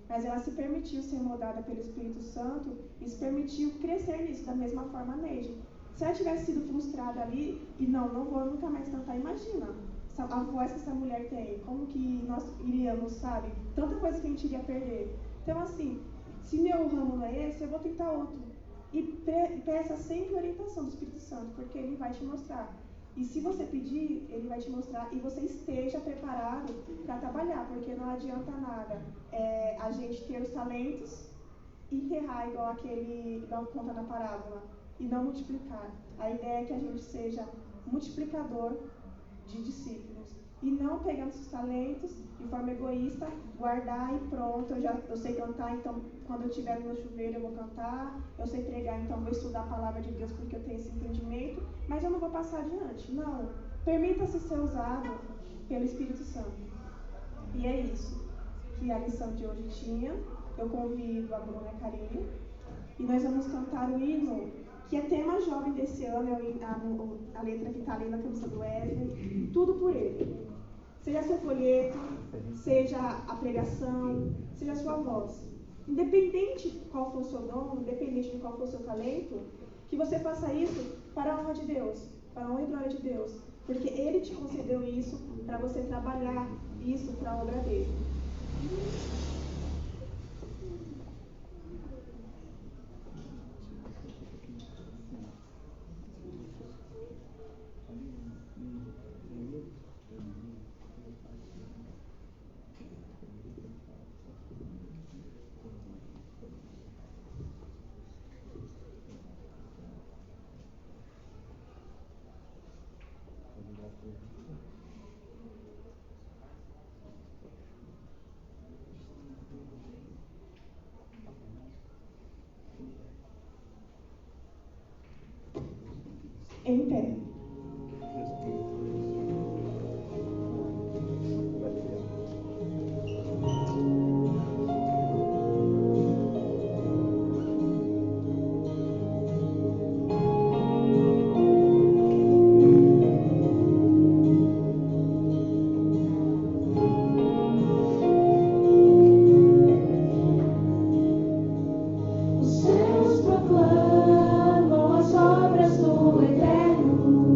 mas ela se permitiu ser moldada pelo Espírito Santo e se permitiu crescer nisso, da mesma forma a Neide. Se ela tivesse sido frustrada ali, e não vou nunca mais cantar, imagina a voz que essa mulher tem, como que nós iríamos, sabe? Tanta coisa que a gente iria perder. Então, assim, se meu ramo não é esse, eu vou tentar outro. E peça sempre orientação do Espírito Santo, porque ele vai te mostrar. E se você pedir, ele vai te mostrar e você esteja preparado para trabalhar, porque não adianta nada a gente ter os talentos e enterrar igual conta na parábola, e não multiplicar. A ideia é que a gente seja multiplicador de discípulos e não pegando seus talentos de forma egoísta, guardar e pronto, eu sei cantar, então quando eu estiver no meu chuveiro eu vou cantar, eu sei pregar, então vou estudar a palavra de Deus porque eu tenho esse entendimento, mas eu não vou passar adiante. Não, permita-se ser usado pelo Espírito Santo. E é isso que a lição de hoje tinha. Eu convido a Bruna e a Karine e nós vamos cantar o hino que é tema jovem desse ano, a letra que está ali na camisa do Wesley, tudo por ele. Seja seu folheto, seja a pregação, seja a sua voz. Independente de qual for o seu dom, independente de qual for o seu talento, que você faça isso para a honra de Deus, para a honra e glória de Deus. Porque Ele te concedeu isso para você trabalhar isso para a obra dele. Em pé. Os céus proclamam as obras do Eterno.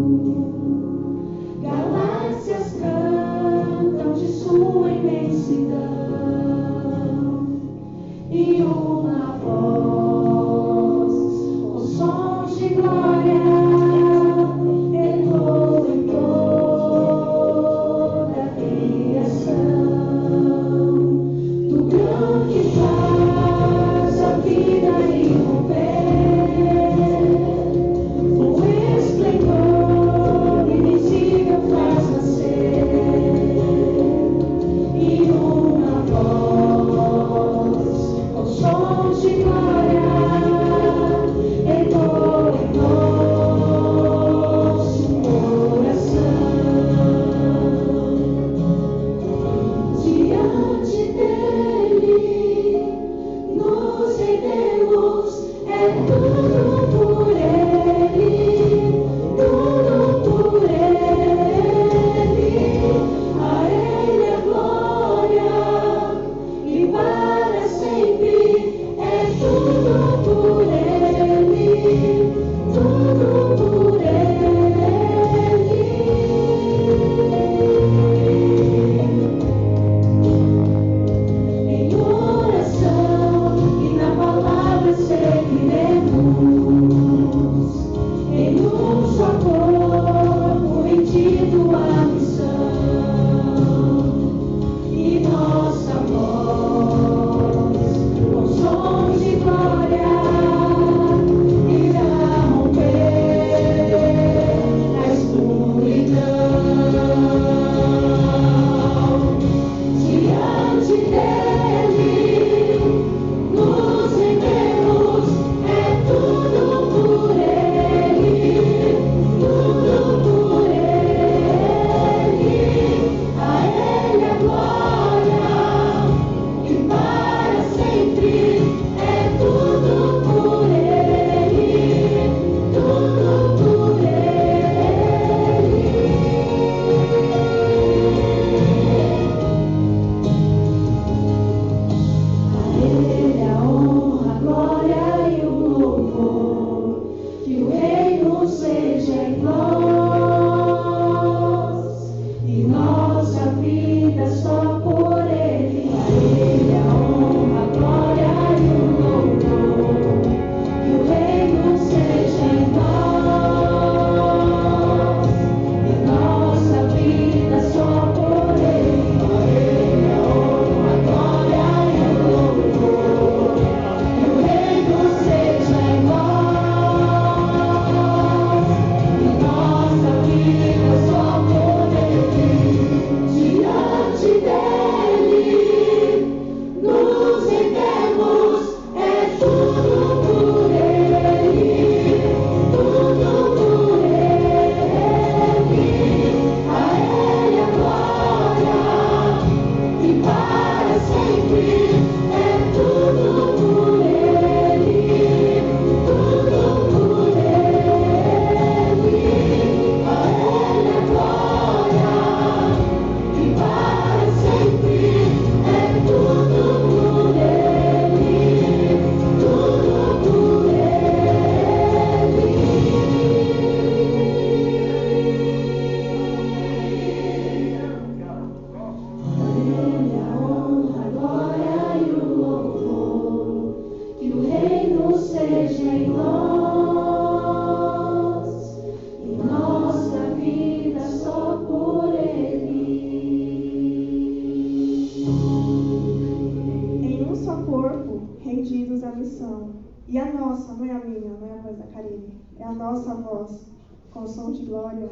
corpo rendidos à missão. E a nossa, não é a minha, não é a voz da Karine, é a nossa voz, com som de glória,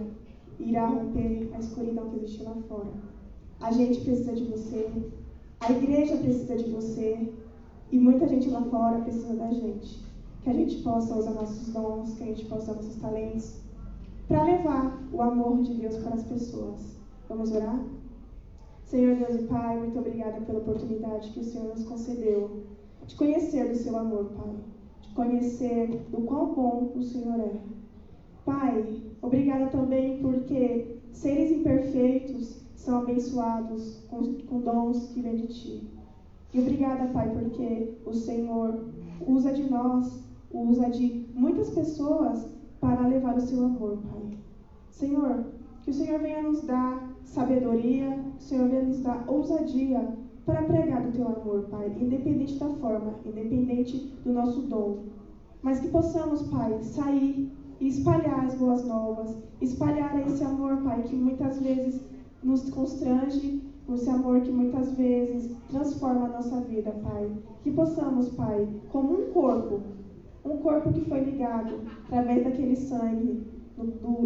irá romper a escuridão que existe lá fora. A gente precisa de você, a igreja precisa de você, e muita gente lá fora precisa da gente. Que a gente possa usar nossos dons, que a gente possa usar nossos talentos, para levar o amor de Deus para as pessoas. Vamos orar? Senhor Deus e Pai, muito obrigada pela oportunidade que o Senhor nos concedeu de conhecer do seu amor, Pai, de conhecer do quão bom o Senhor é. Pai, obrigada também porque seres imperfeitos são abençoados com dons que vêm de Ti. E obrigada, Pai, porque o Senhor usa de nós, usa de muitas pessoas para levar o seu amor, Pai. Senhor, que o Senhor venha nos dar sabedoria, que o Senhor venha nos dar ousadia para pregar do Teu amor, Pai, independente da forma, independente do nosso dom. Mas que possamos, Pai, sair e espalhar as boas novas, espalhar esse amor, Pai, que muitas vezes nos constrange, esse amor que muitas vezes transforma a nossa vida, Pai. Que possamos, Pai, como um corpo que foi ligado através daquele sangue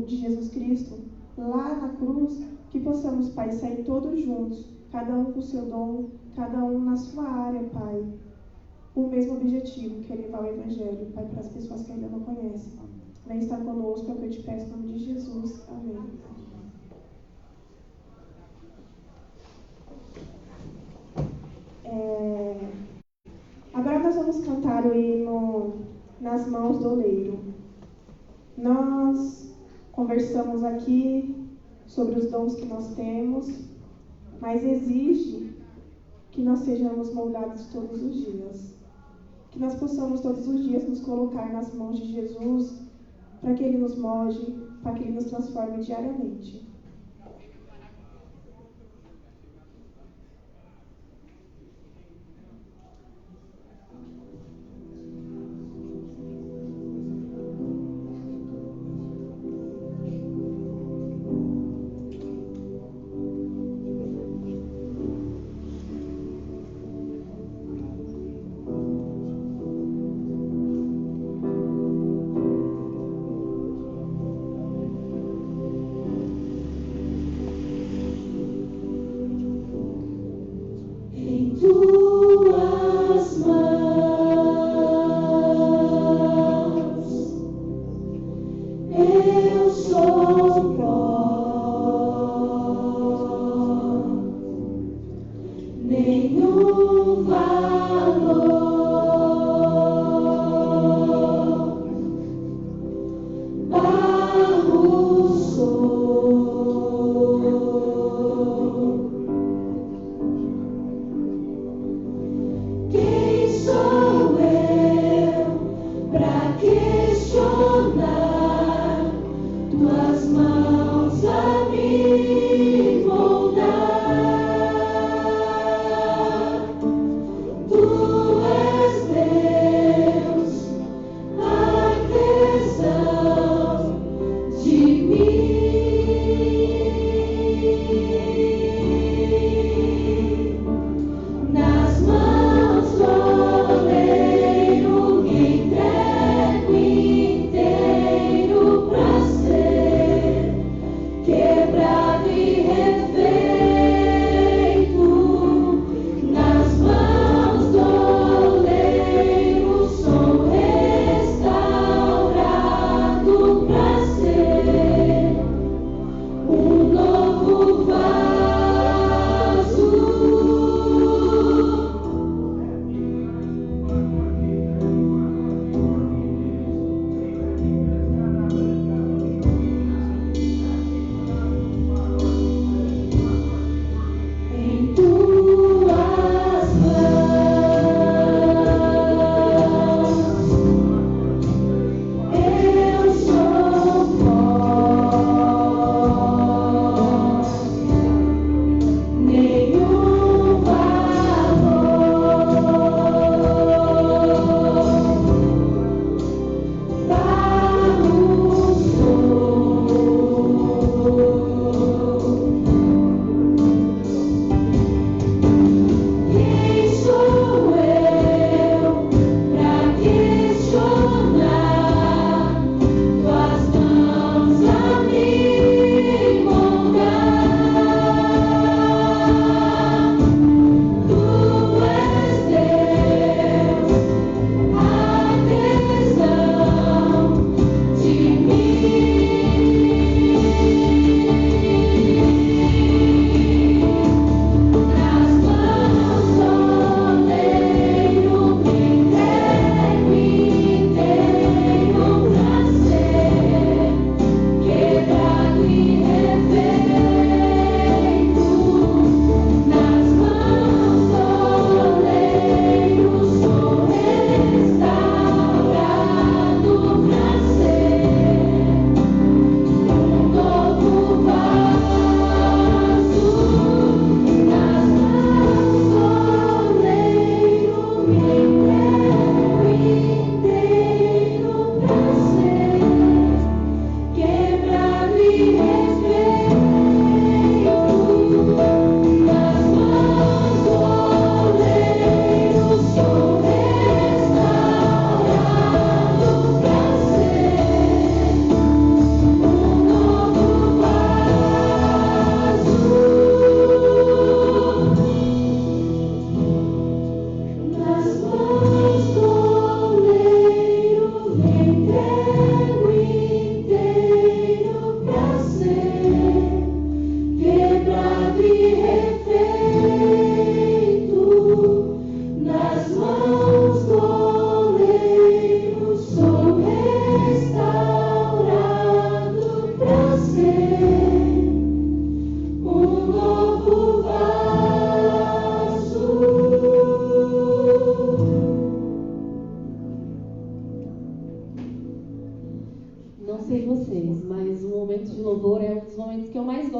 de Jesus Cristo, lá na cruz, que possamos, Pai, sair todos juntos, cada um com o seu dom, cada um na sua área, Pai, com o mesmo objetivo, que é levar o Evangelho, Pai, para as pessoas que ainda não conhecem. Vem estar conosco, é o que eu te peço, em nome de Jesus. Amém. Agora nós vamos cantar o hino Nas Mãos do Oleiro. Nós conversamos aqui sobre os dons que nós temos, mas exige que nós sejamos moldados todos os dias. Que nós possamos todos os dias nos colocar nas mãos de Jesus, para que Ele nos molde, para que Ele nos transforme diariamente.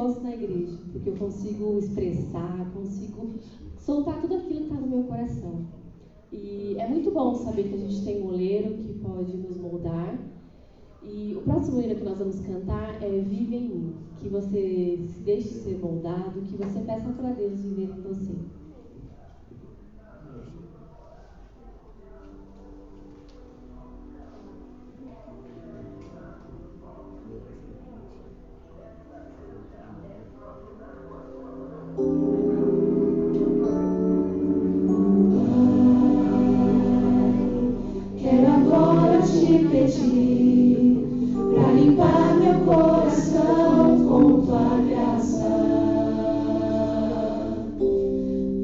gosto na igreja, porque eu consigo expressar, consigo soltar tudo aquilo que está no meu coração. E é muito bom saber que a gente tem um oleiro que pode nos moldar. E o próximo hino que nós vamos cantar é Vive em Mim. Que você se deixe ser moldado, que você peça para Deus viver em você. Quero agora te pedir pra limpar meu coração com tua graça.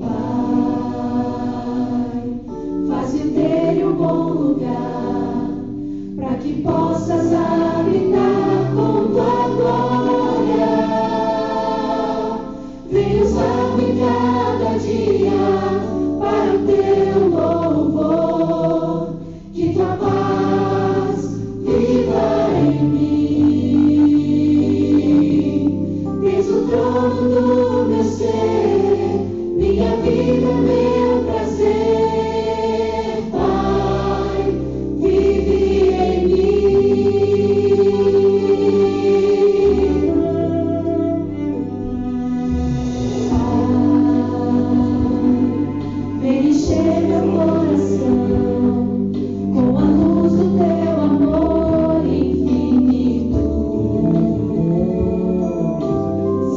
Pai, faz-me dele um bom lugar pra que possas habitar com tua glória. Vem usar-me cada dia para o teu louvor. Que tua paz viva em mim. Tens o trono do meu ser, minha vida é meu prazer. Pai, vive em mim. Pai, vem encher meu coração com a luz do teu amor infinito.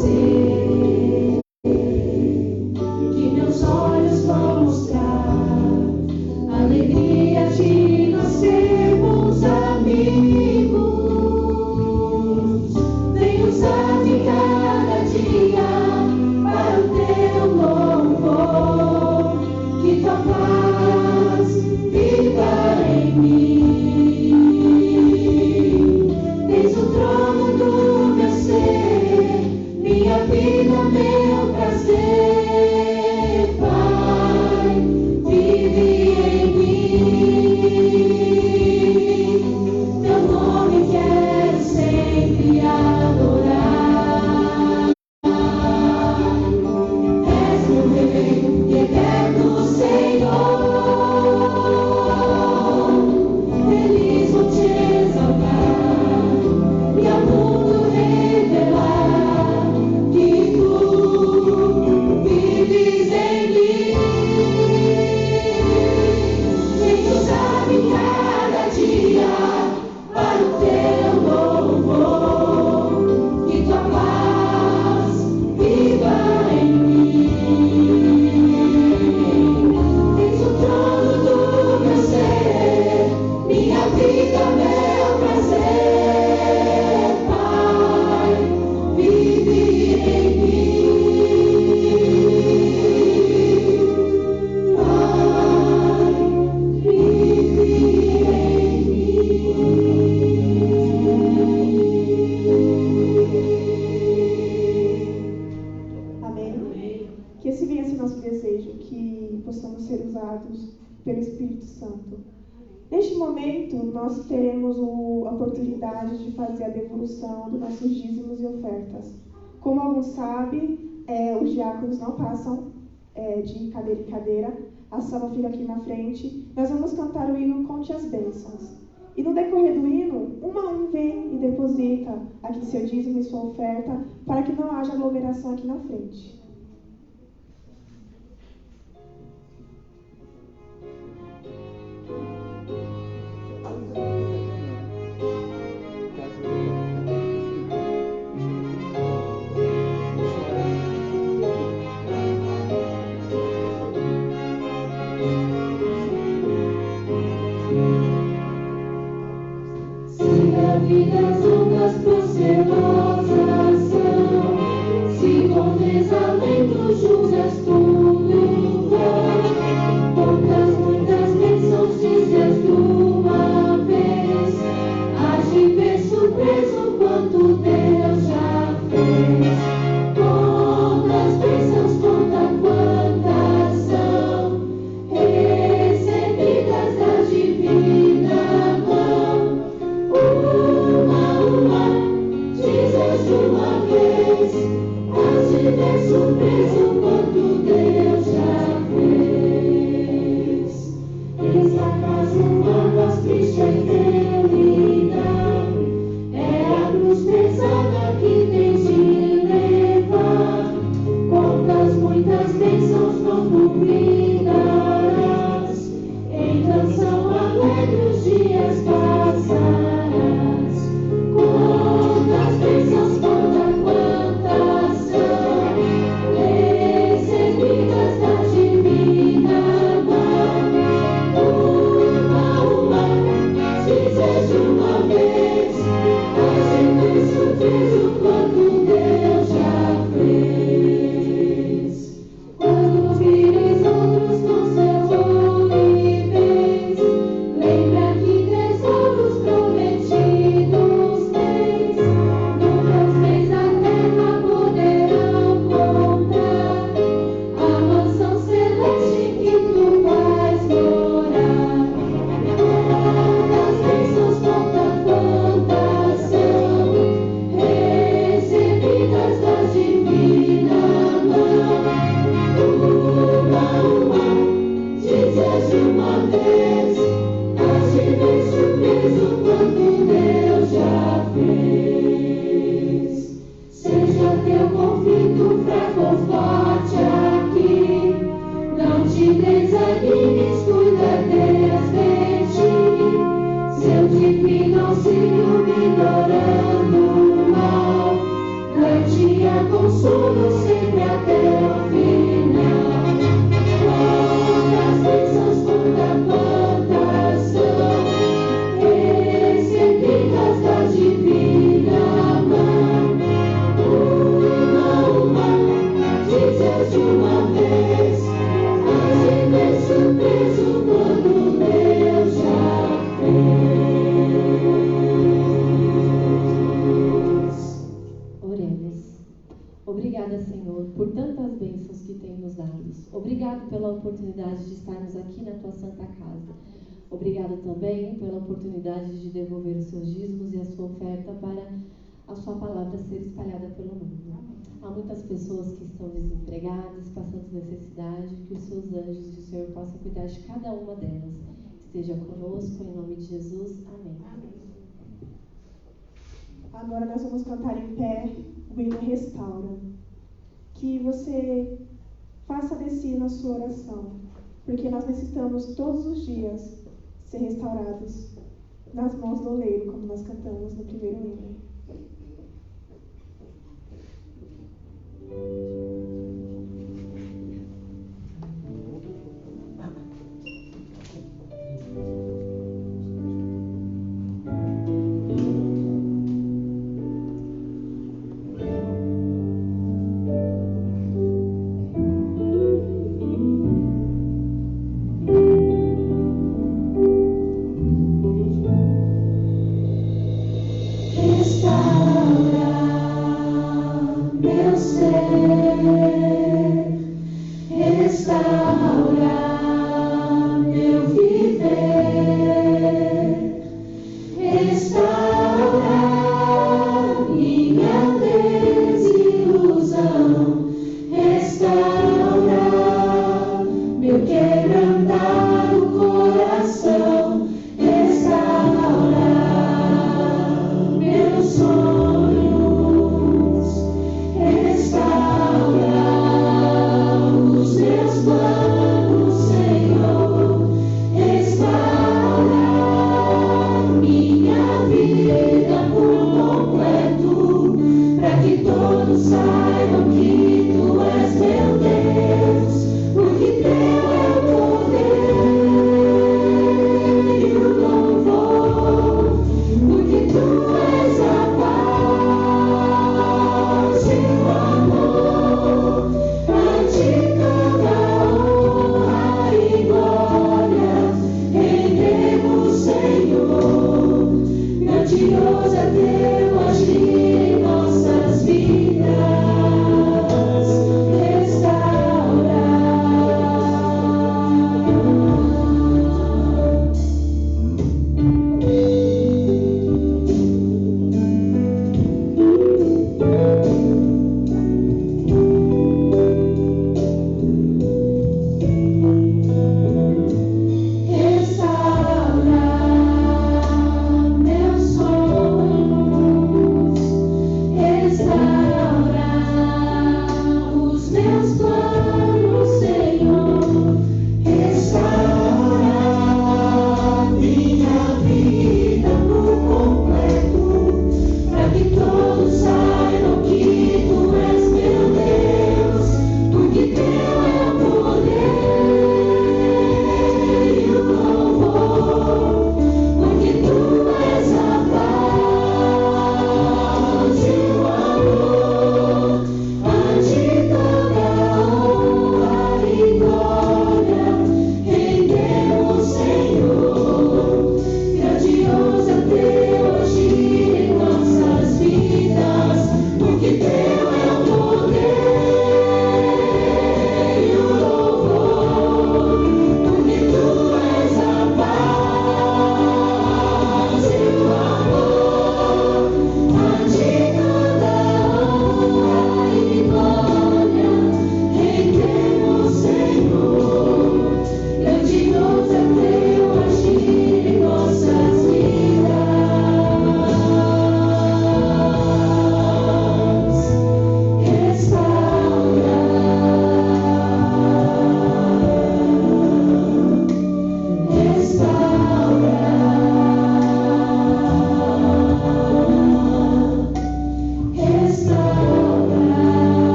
Sei que meus olhos vão mostrar a alegria de nós sermos amigos. Vem usar-me cada dia para o teu louvor. Que tua paz viva em mim. Tens o trono do meu ser, minha vida, meu prazer. Pai, vive em mim. Teu nome quero sempre adorar. És meu rei e eterno Senhor. Feliz vou te exaltar e ao mundo revelar que tu vives em mim. Vem usar-me cada dia para o teu louvor. Que tua paz viva em mim. Tens o trono do meu ser, minha vida, meu prazer. Pai, vive em mim. Pai, vive em mim. Amém? Que esse venha ser nosso desejo, que possamos ser usados pelo Espírito Santo. Neste momento, nós teremos a oportunidade de fazer a devolução dos nossos dízimos e ofertas. Como alguns sabem, os diáconos não passam de cadeira em cadeira, a Sala fica aqui na frente. Nós vamos cantar o hino Conte as Bênçãos. E no decorrer do hino, um a um vem e deposita aqui seu dízimo e sua oferta, para que não haja aglomeração aqui na frente. Vidas longas, procelosas são, se com desalento consolo sempre até o final. Quantas bênçãos, quantas são recebidas da divina mão. Uma, de Deus de uma vez, mas fiquei surpreso quando Deus já fez. Oremos. Obrigada, Senhor, por tantas bênçãos que tem nos dado. Obrigado pela oportunidade de estarmos aqui na Tua Santa Casa. Obrigado também pela oportunidade de devolver os seus dízimos e a sua oferta para a sua palavra ser espalhada pelo mundo. Há muitas pessoas que estão desempregadas, passando necessidade, que os seus anjos e o Senhor possam cuidar de cada uma delas. Esteja conosco, em nome de Jesus. Amém. Agora nós vamos cantar em pé o hino Restaura. Que você faça de si na sua oração, porque nós necessitamos todos os dias ser restaurados nas mãos do oleiro, como nós cantamos no primeiro hino. Restaura meu ser.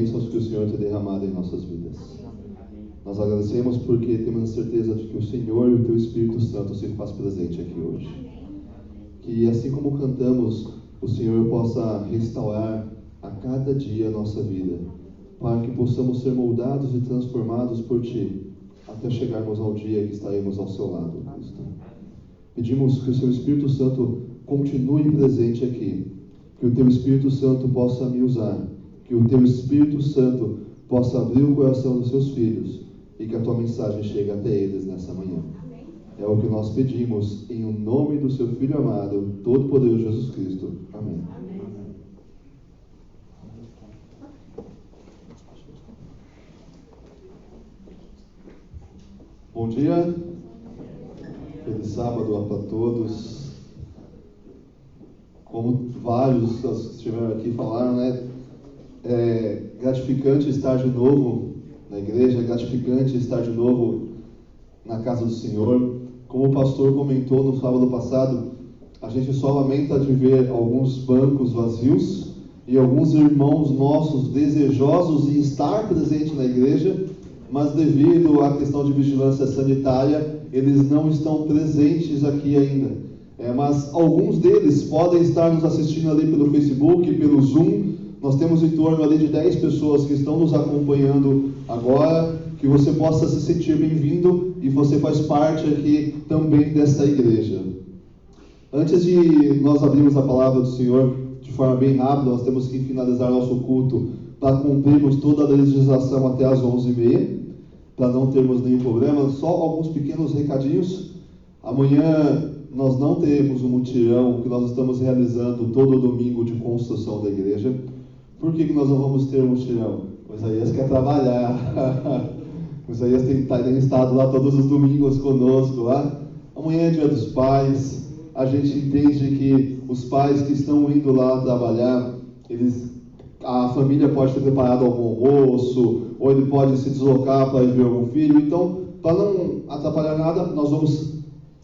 bênçãos que o Senhor tem derramado em nossas vidas. Nós agradecemos porque temos a certeza de que o Senhor e o Teu Espírito Santo se faz presente aqui hoje. Que assim como cantamos, o Senhor possa restaurar a cada dia a nossa vida, para que possamos ser moldados e transformados por Ti, até chegarmos ao dia que estaremos ao Seu lado, Cristo. Pedimos que o Seu Espírito Santo continue presente aqui, que o Teu Espírito Santo possa me usar, que o Teu Espírito Santo possa abrir o coração dos Seus filhos e que a Tua mensagem chegue até eles nessa manhã. É o que nós pedimos em nome do Seu Filho amado, todo-poderoso Jesus Cristo. Amém. Bom dia, feliz sábado para todos. Como vários que estiveram aqui falaram, né? É gratificante estar de novo na igreja, é gratificante estar de novo na casa do Senhor. Como o pastor comentou no sábado passado, a gente só lamenta de ver alguns bancos vazios e alguns irmãos nossos desejosos de estar presente na igreja, mas devido à questão de vigilância sanitária, eles não estão presentes aqui ainda. Mas alguns deles podem estar nos assistindo ali pelo Facebook, pelo Zoom. Nós temos em torno ali de 10 pessoas que estão nos acompanhando agora. Que você possa se sentir bem-vindo e você faz parte aqui também dessa igreja. Antes de nós abrirmos a palavra do Senhor de forma bem rápida, nós temos que finalizar nosso culto para cumprirmos toda a legislação até as 11h30, para não termos nenhum problema. Só alguns pequenos recadinhos. Amanhã nós não teremos o mutirão que nós estamos realizando todo domingo de construção da igreja. Por que nós não vamos ter um mutirão? O Isaías quer trabalhar. O Isaías tem estado lá todos os domingos conosco lá. Amanhã é dia dos pais. A gente entende que os pais que estão indo lá trabalhar, a família pode ter preparado algum almoço, ou ele pode se deslocar para ir ver algum filho. Então, para não atrapalhar nada, nós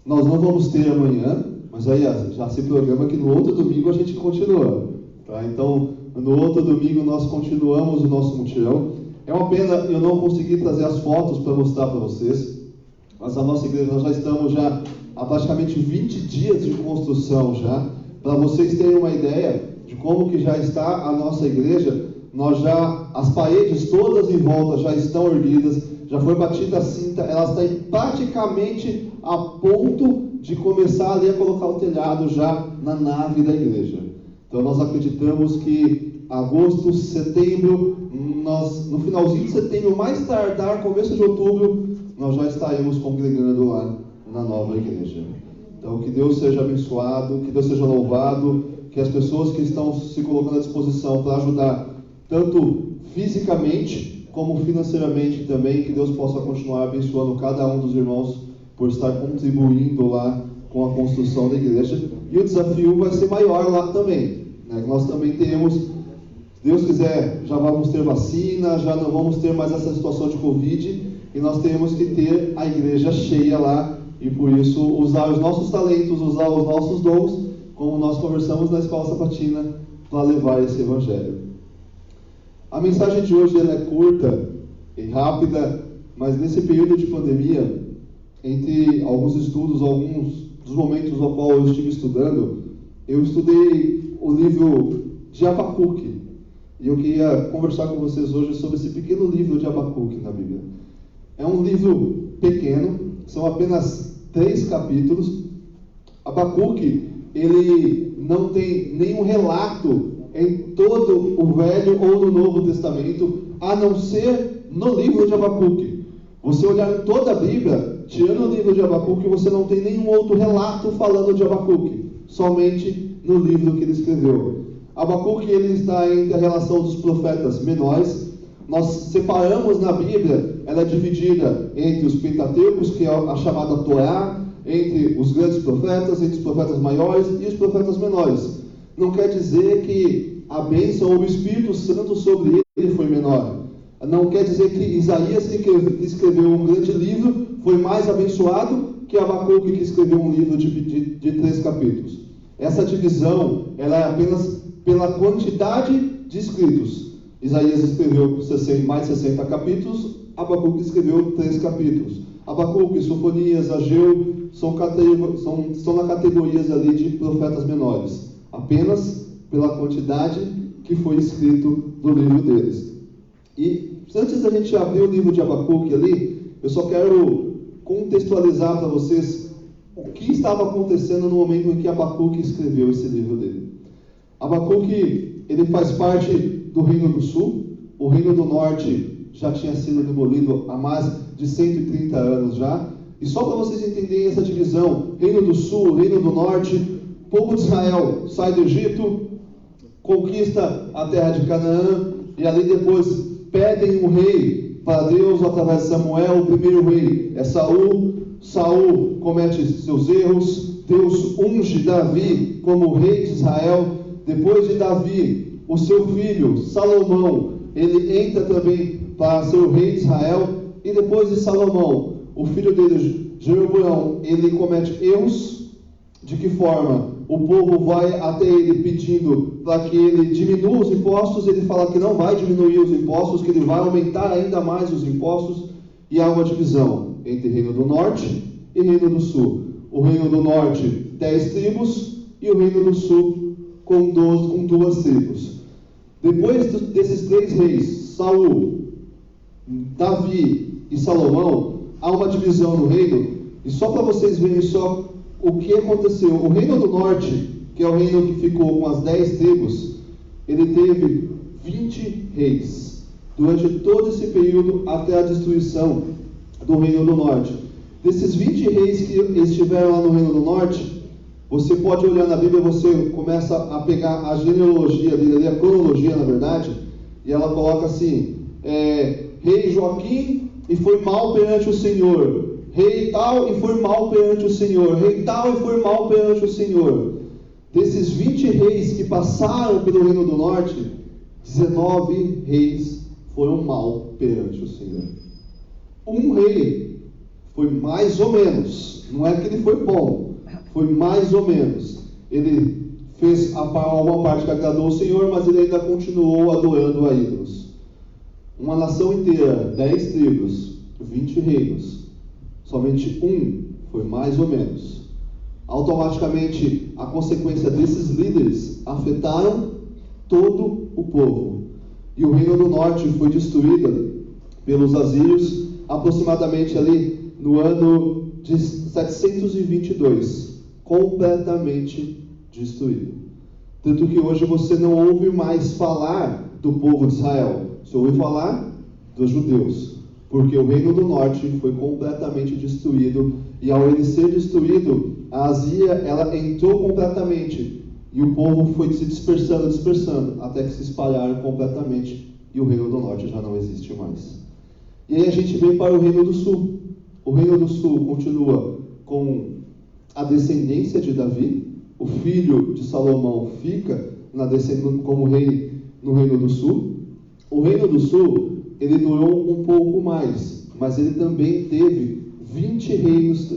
não vamos ter amanhã, mas aí já se programa que no outro domingo a gente continua. Tá? Então, no outro domingo nós continuamos o nosso mutirão. É uma pena eu não conseguir trazer as fotos para mostrar para vocês, mas a nossa igreja, nós já estamos há praticamente 20 dias de construção já. Para vocês terem uma ideia de como que já está a nossa igreja, as paredes todas em volta já estão erguidas, já foi batida a cinta, ela está praticamente a ponto de começar ali a colocar o telhado já na nave da igreja. Então nós acreditamos que agosto, setembro, no finalzinho de setembro, mais tardar, começo de outubro, nós já estaremos congregando lá na nova igreja. Então que Deus seja abençoado, que Deus seja louvado, que as pessoas que estão se colocando à disposição para ajudar, tanto fisicamente como financeiramente também, que Deus possa continuar abençoando cada um dos irmãos por estar contribuindo lá com a construção da igreja. E o desafio vai ser maior lá também, né? Nós também teremos, se Deus quiser, já vamos ter vacina, já não vamos ter mais essa situação de Covid, e nós temos que ter a igreja cheia lá, e por isso usar os nossos talentos, usar os nossos dons, como nós conversamos na Escola Sabatina, para levar esse evangelho. A mensagem de hoje ela é curta e rápida, mas nesse período de pandemia, entre alguns estudos, alguns dos momentos ao qual eu estive estudando, eu estudei o livro de Abacuque. E eu queria conversar com vocês hoje sobre esse pequeno livro de Abacuque na Bíblia. É um livro pequeno, são apenas 3 capítulos. Abacuque, ele não tem nenhum relato em todo o Velho ou no Novo Testamento, a não ser no livro de Abacuque. Você olhar em toda a Bíblia, tirando o livro de Abacuque, você não tem nenhum outro relato falando de Abacuque, somente no livro que ele escreveu. Abacuque, ele está entre a relação dos profetas menores. Nós separamos na Bíblia, ela é dividida entre os Pentateucos, que é a chamada Torá, entre os grandes profetas, entre os profetas maiores e os profetas menores. Não quer dizer que a bênção ou o Espírito Santo sobre ele foi menor. Não quer dizer que Isaías, que escreveu um grande livro, foi mais abençoado que Abacuque, que escreveu um livro de 3 capítulos. Essa divisão ela é apenas pela quantidade de escritos. Isaías escreveu mais de 60 capítulos, Abacuque escreveu 3 capítulos. Abacuque, Sofonias, Ageu são na categorias ali de profetas menores, apenas pela quantidade que foi escrito no livro deles. E antes da gente abrir o livro de Abacuque ali, eu só quero contextualizar para vocês o que estava acontecendo no momento em que Abacuque escreveu esse livro dele. Abacuque, ele faz parte do Reino do Sul. O Reino do Norte já tinha sido demolido há mais de 130 anos já. E só para vocês entenderem essa divisão, Reino do Sul, Reino do Norte, povo de Israel sai do Egito, conquista a terra de Canaã, e ali depois pedem um rei para Deus através de Samuel. O primeiro rei é Saul. Saul comete seus erros, Deus unge Davi como rei de Israel. Depois de Davi, o seu filho Salomão, ele entra também para ser o rei de Israel. E depois de Salomão, o filho dele, Jeroboão, ele comete erros. De que forma? O povo vai até ele pedindo para que ele diminua os impostos. Ele fala que não vai diminuir os impostos, que ele vai aumentar ainda mais os impostos. E há uma divisão entre Reino do Norte e Reino do Sul. O Reino do Norte, 10 tribos, e o Reino do Sul com 2 tribos. Depois desses 3 reis, Saul, Davi e Salomão, há uma divisão no reino. E só para vocês verem só o que aconteceu, o Reino do Norte, que é o reino que ficou com as 10 tribos, ele teve 20 reis durante todo esse período até a destruição do Reino do Norte. Desses 20 reis que estiveram lá no Reino do Norte, você pode olhar na Bíblia, você começa a pegar a genealogia dele, a cronologia na verdade, e ela coloca assim, rei Joaquim e foi mal perante o Senhor, rei tal e foi mal perante o Senhor, rei tal e foi mal perante o Senhor. Desses 20 reis que passaram pelo Reino do Norte, 19 reis foram mal perante o Senhor. Um rei foi mais ou menos, não é que ele foi bom, foi mais ou menos. Ele fez uma parte que agradou o Senhor, mas ele ainda continuou adorando a ídolos. Uma nação inteira, 10 tribos, 20 reinos, somente um foi mais ou menos. Automaticamente, a consequência desses líderes afetaram todo o povo. E o Reino do Norte foi destruído pelos assírios aproximadamente ali no ano de 722, completamente destruído. Tanto que hoje você não ouve mais falar do povo de Israel, você ouve falar dos judeus, porque o Reino do Norte foi completamente destruído, e ao ele ser destruído, a Ásia, ela entrou completamente, e o povo foi se dispersando, até que se espalharam completamente, e o Reino do Norte já não existe mais. E aí a gente vem para o Reino do Sul. O Reino do Sul continua com a descendência de Davi, o filho de Salomão fica como rei no Reino do Sul. O Reino do Sul, ele durou um pouco mais, mas ele também teve 20 reis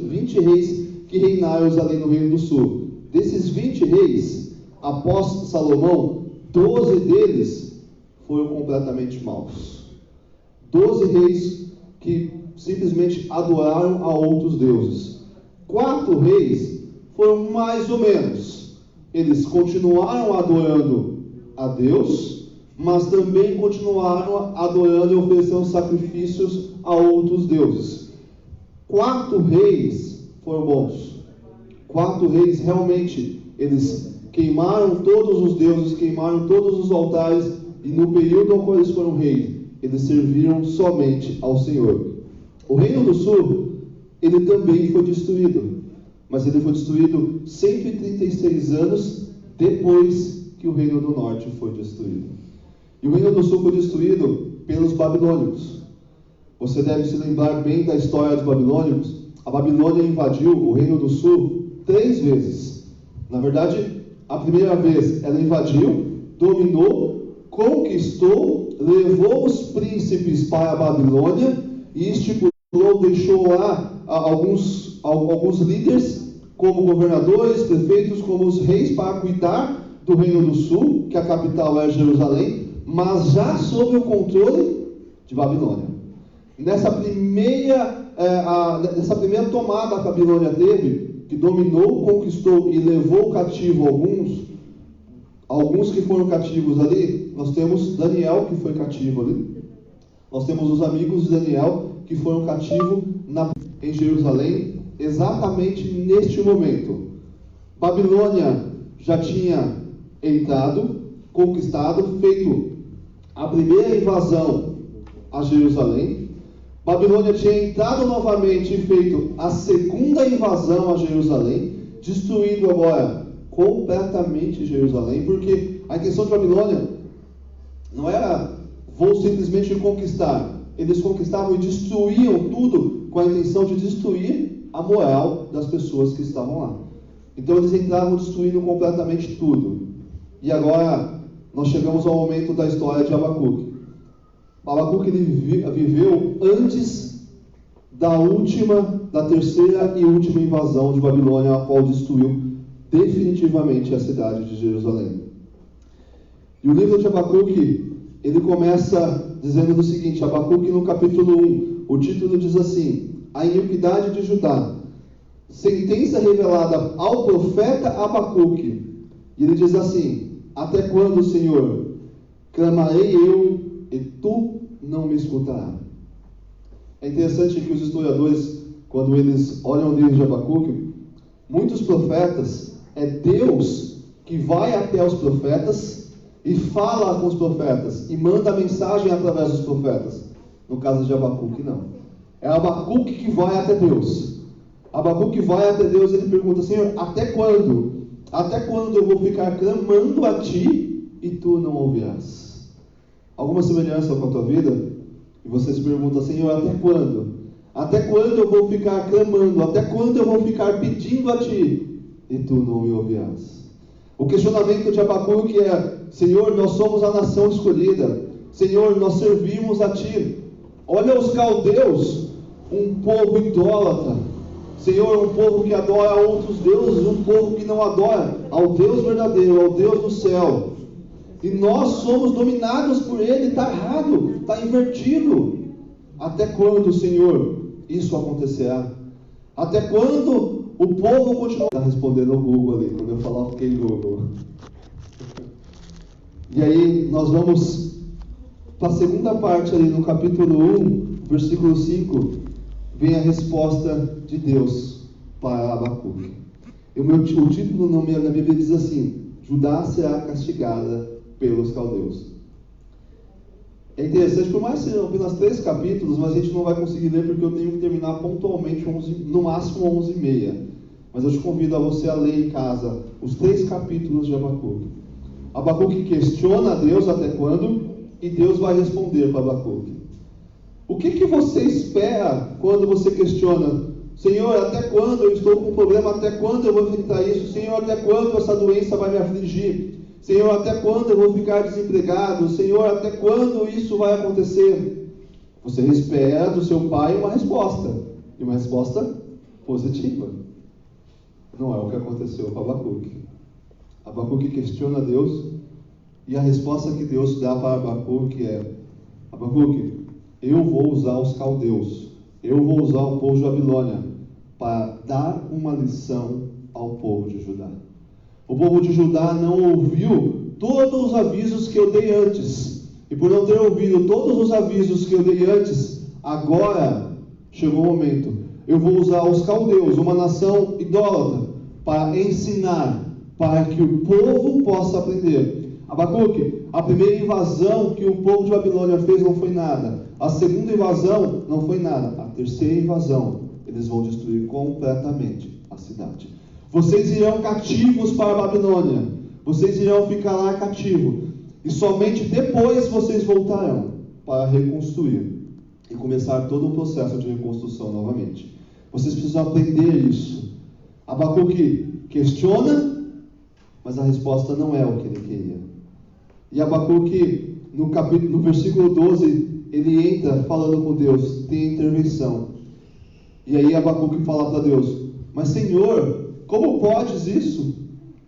que reinaram ali no Reino do Sul. Desses 20 reis, após Salomão, 12 deles foram completamente maus. 12 reis que simplesmente adoraram a outros deuses. 4 reis foram mais ou menos. Eles continuaram adorando a Deus, mas também continuaram adorando e oferecendo sacrifícios a outros deuses. 4 reis foram bons. 4 reis realmente, eles queimaram todos os deuses, queimaram todos os altares, e no período ao qual eles foram reis, eles serviram somente ao Senhor. O Reino do Sul, ele também foi destruído, mas ele foi destruído 136 anos depois que o Reino do Norte foi destruído. E o Reino do Sul foi destruído pelos babilônicos. Você deve se lembrar bem da história dos babilônicos. A Babilônia invadiu o Reino do Sul 3 vezes. Na verdade, a primeira vez ela invadiu, dominou, conquistou, levou os príncipes para a Babilônia e estipulou, deixou lá alguns líderes como governadores, prefeitos, como os reis para cuidar do Reino do Sul, que a capital é Jerusalém, mas já sob o controle de Babilônia. Nessa primeira tomada que a Babilônia teve, que dominou, conquistou e levou cativo alguns que foram cativos ali, nós temos Daniel que foi cativo ali, nós temos os amigos de Daniel que foram cativos em Jerusalém, exatamente neste momento. Babilônia já tinha entrado, conquistado, feito a primeira invasão a Jerusalém. Babilônia tinha entrado novamente e feito a segunda invasão a Jerusalém, destruindo agora completamente Jerusalém, porque a intenção de Babilônia não era vou simplesmente conquistar. Eles conquistavam e destruíam tudo com a intenção de destruir a moral das pessoas que estavam lá. Então eles entravam destruindo completamente tudo. E agora nós chegamos ao momento da história de Abacuque. Abacuque ele viveu antes da terceira e última invasão de Babilônia, a qual destruiu definitivamente a cidade de Jerusalém. E o livro de Abacuque, ele começa dizendo o seguinte, Abacuque no capítulo 1, o título diz assim: a iniquidade de Judá, sentença revelada ao profeta Abacuque. E ele diz assim: até quando, Senhor, clamarei eu e tu não me escutarás? É interessante que os historiadores, quando eles olham o livro de Abacuque, muitos profetas, é Deus que vai até os profetas e fala com os profetas e manda a mensagem através dos profetas. No caso de Abacuque, não. É Abacuque que vai até Deus. Abacuque vai até Deus e ele pergunta: Senhor, até quando? Até quando eu vou ficar clamando a ti e tu não ouvirás? Alguma semelhança com a tua vida? E você se pergunta: Senhor, até quando? Até quando eu vou ficar clamando? Até quando eu vou ficar pedindo a ti e tu não me ouvirás? O questionamento de Abacuque é: Senhor, nós somos a nação escolhida. Senhor, nós servimos a ti. Olha os caldeus, um povo idólatra. Senhor, um povo que adora outros deuses, um povo que não adora ao Deus verdadeiro, ao Deus do céu. E nós somos dominados por ele. Está errado, está invertido. Até quando, Senhor, isso acontecerá? Até quando o povo continua... Está respondendo ao Google ali, quando eu falar, fiquei Google. E aí, nós vamos para a segunda parte ali, no capítulo 1, versículo 5, vem a resposta de Deus para Abacuque. O título da minha Bíblia diz assim: Judá será castigada pelos caldeus. É interessante, por mais que sejam apenas 3 capítulos, mas a gente não vai conseguir ler porque eu tenho que terminar pontualmente no máximo 11h30. Mas eu te convido a você a ler em casa os 3 capítulos de Abacuque. Abacuque questiona a Deus até quando, e Deus vai responder para Abacuque. O que você espera quando você questiona? Senhor, até quando eu estou com um problema? Até quando eu vou enfrentar isso? Senhor, até quando essa doença vai me afligir? Senhor, até quando eu vou ficar desempregado? Senhor, até quando isso vai acontecer? Você espera do seu pai uma resposta, e uma resposta positiva. Não é o que aconteceu com Abacuque. Abacuque questiona Deus, e a resposta que Deus dá para Abacuque é: Abacuque, eu vou usar os caldeus, eu vou usar o povo de Babilônia para dar uma lição ao povo de Judá. O povo de Judá não ouviu todos os avisos que eu dei antes. E por não ter ouvido todos os avisos que eu dei antes, agora chegou o momento. Eu vou usar os caldeus, uma nação idólatra, para ensinar, para que o povo possa aprender. Abacuque, a primeira invasão que o povo de Babilônia fez não foi nada. A segunda invasão não foi nada. A terceira invasão, eles vão destruir completamente a cidade. Vocês irão cativos para a Babilônia. Vocês irão ficar lá cativos. E somente depois vocês voltarão para reconstruir e começar todo o processo de reconstrução novamente. Vocês precisam aprender isso. Abacuque questiona, mas a resposta não é o que ele queria. E Abacuque, no versículo 12, ele entra falando com Deus, tem intervenção. E aí Abacuque fala para Deus: mas Senhor, como podes isso?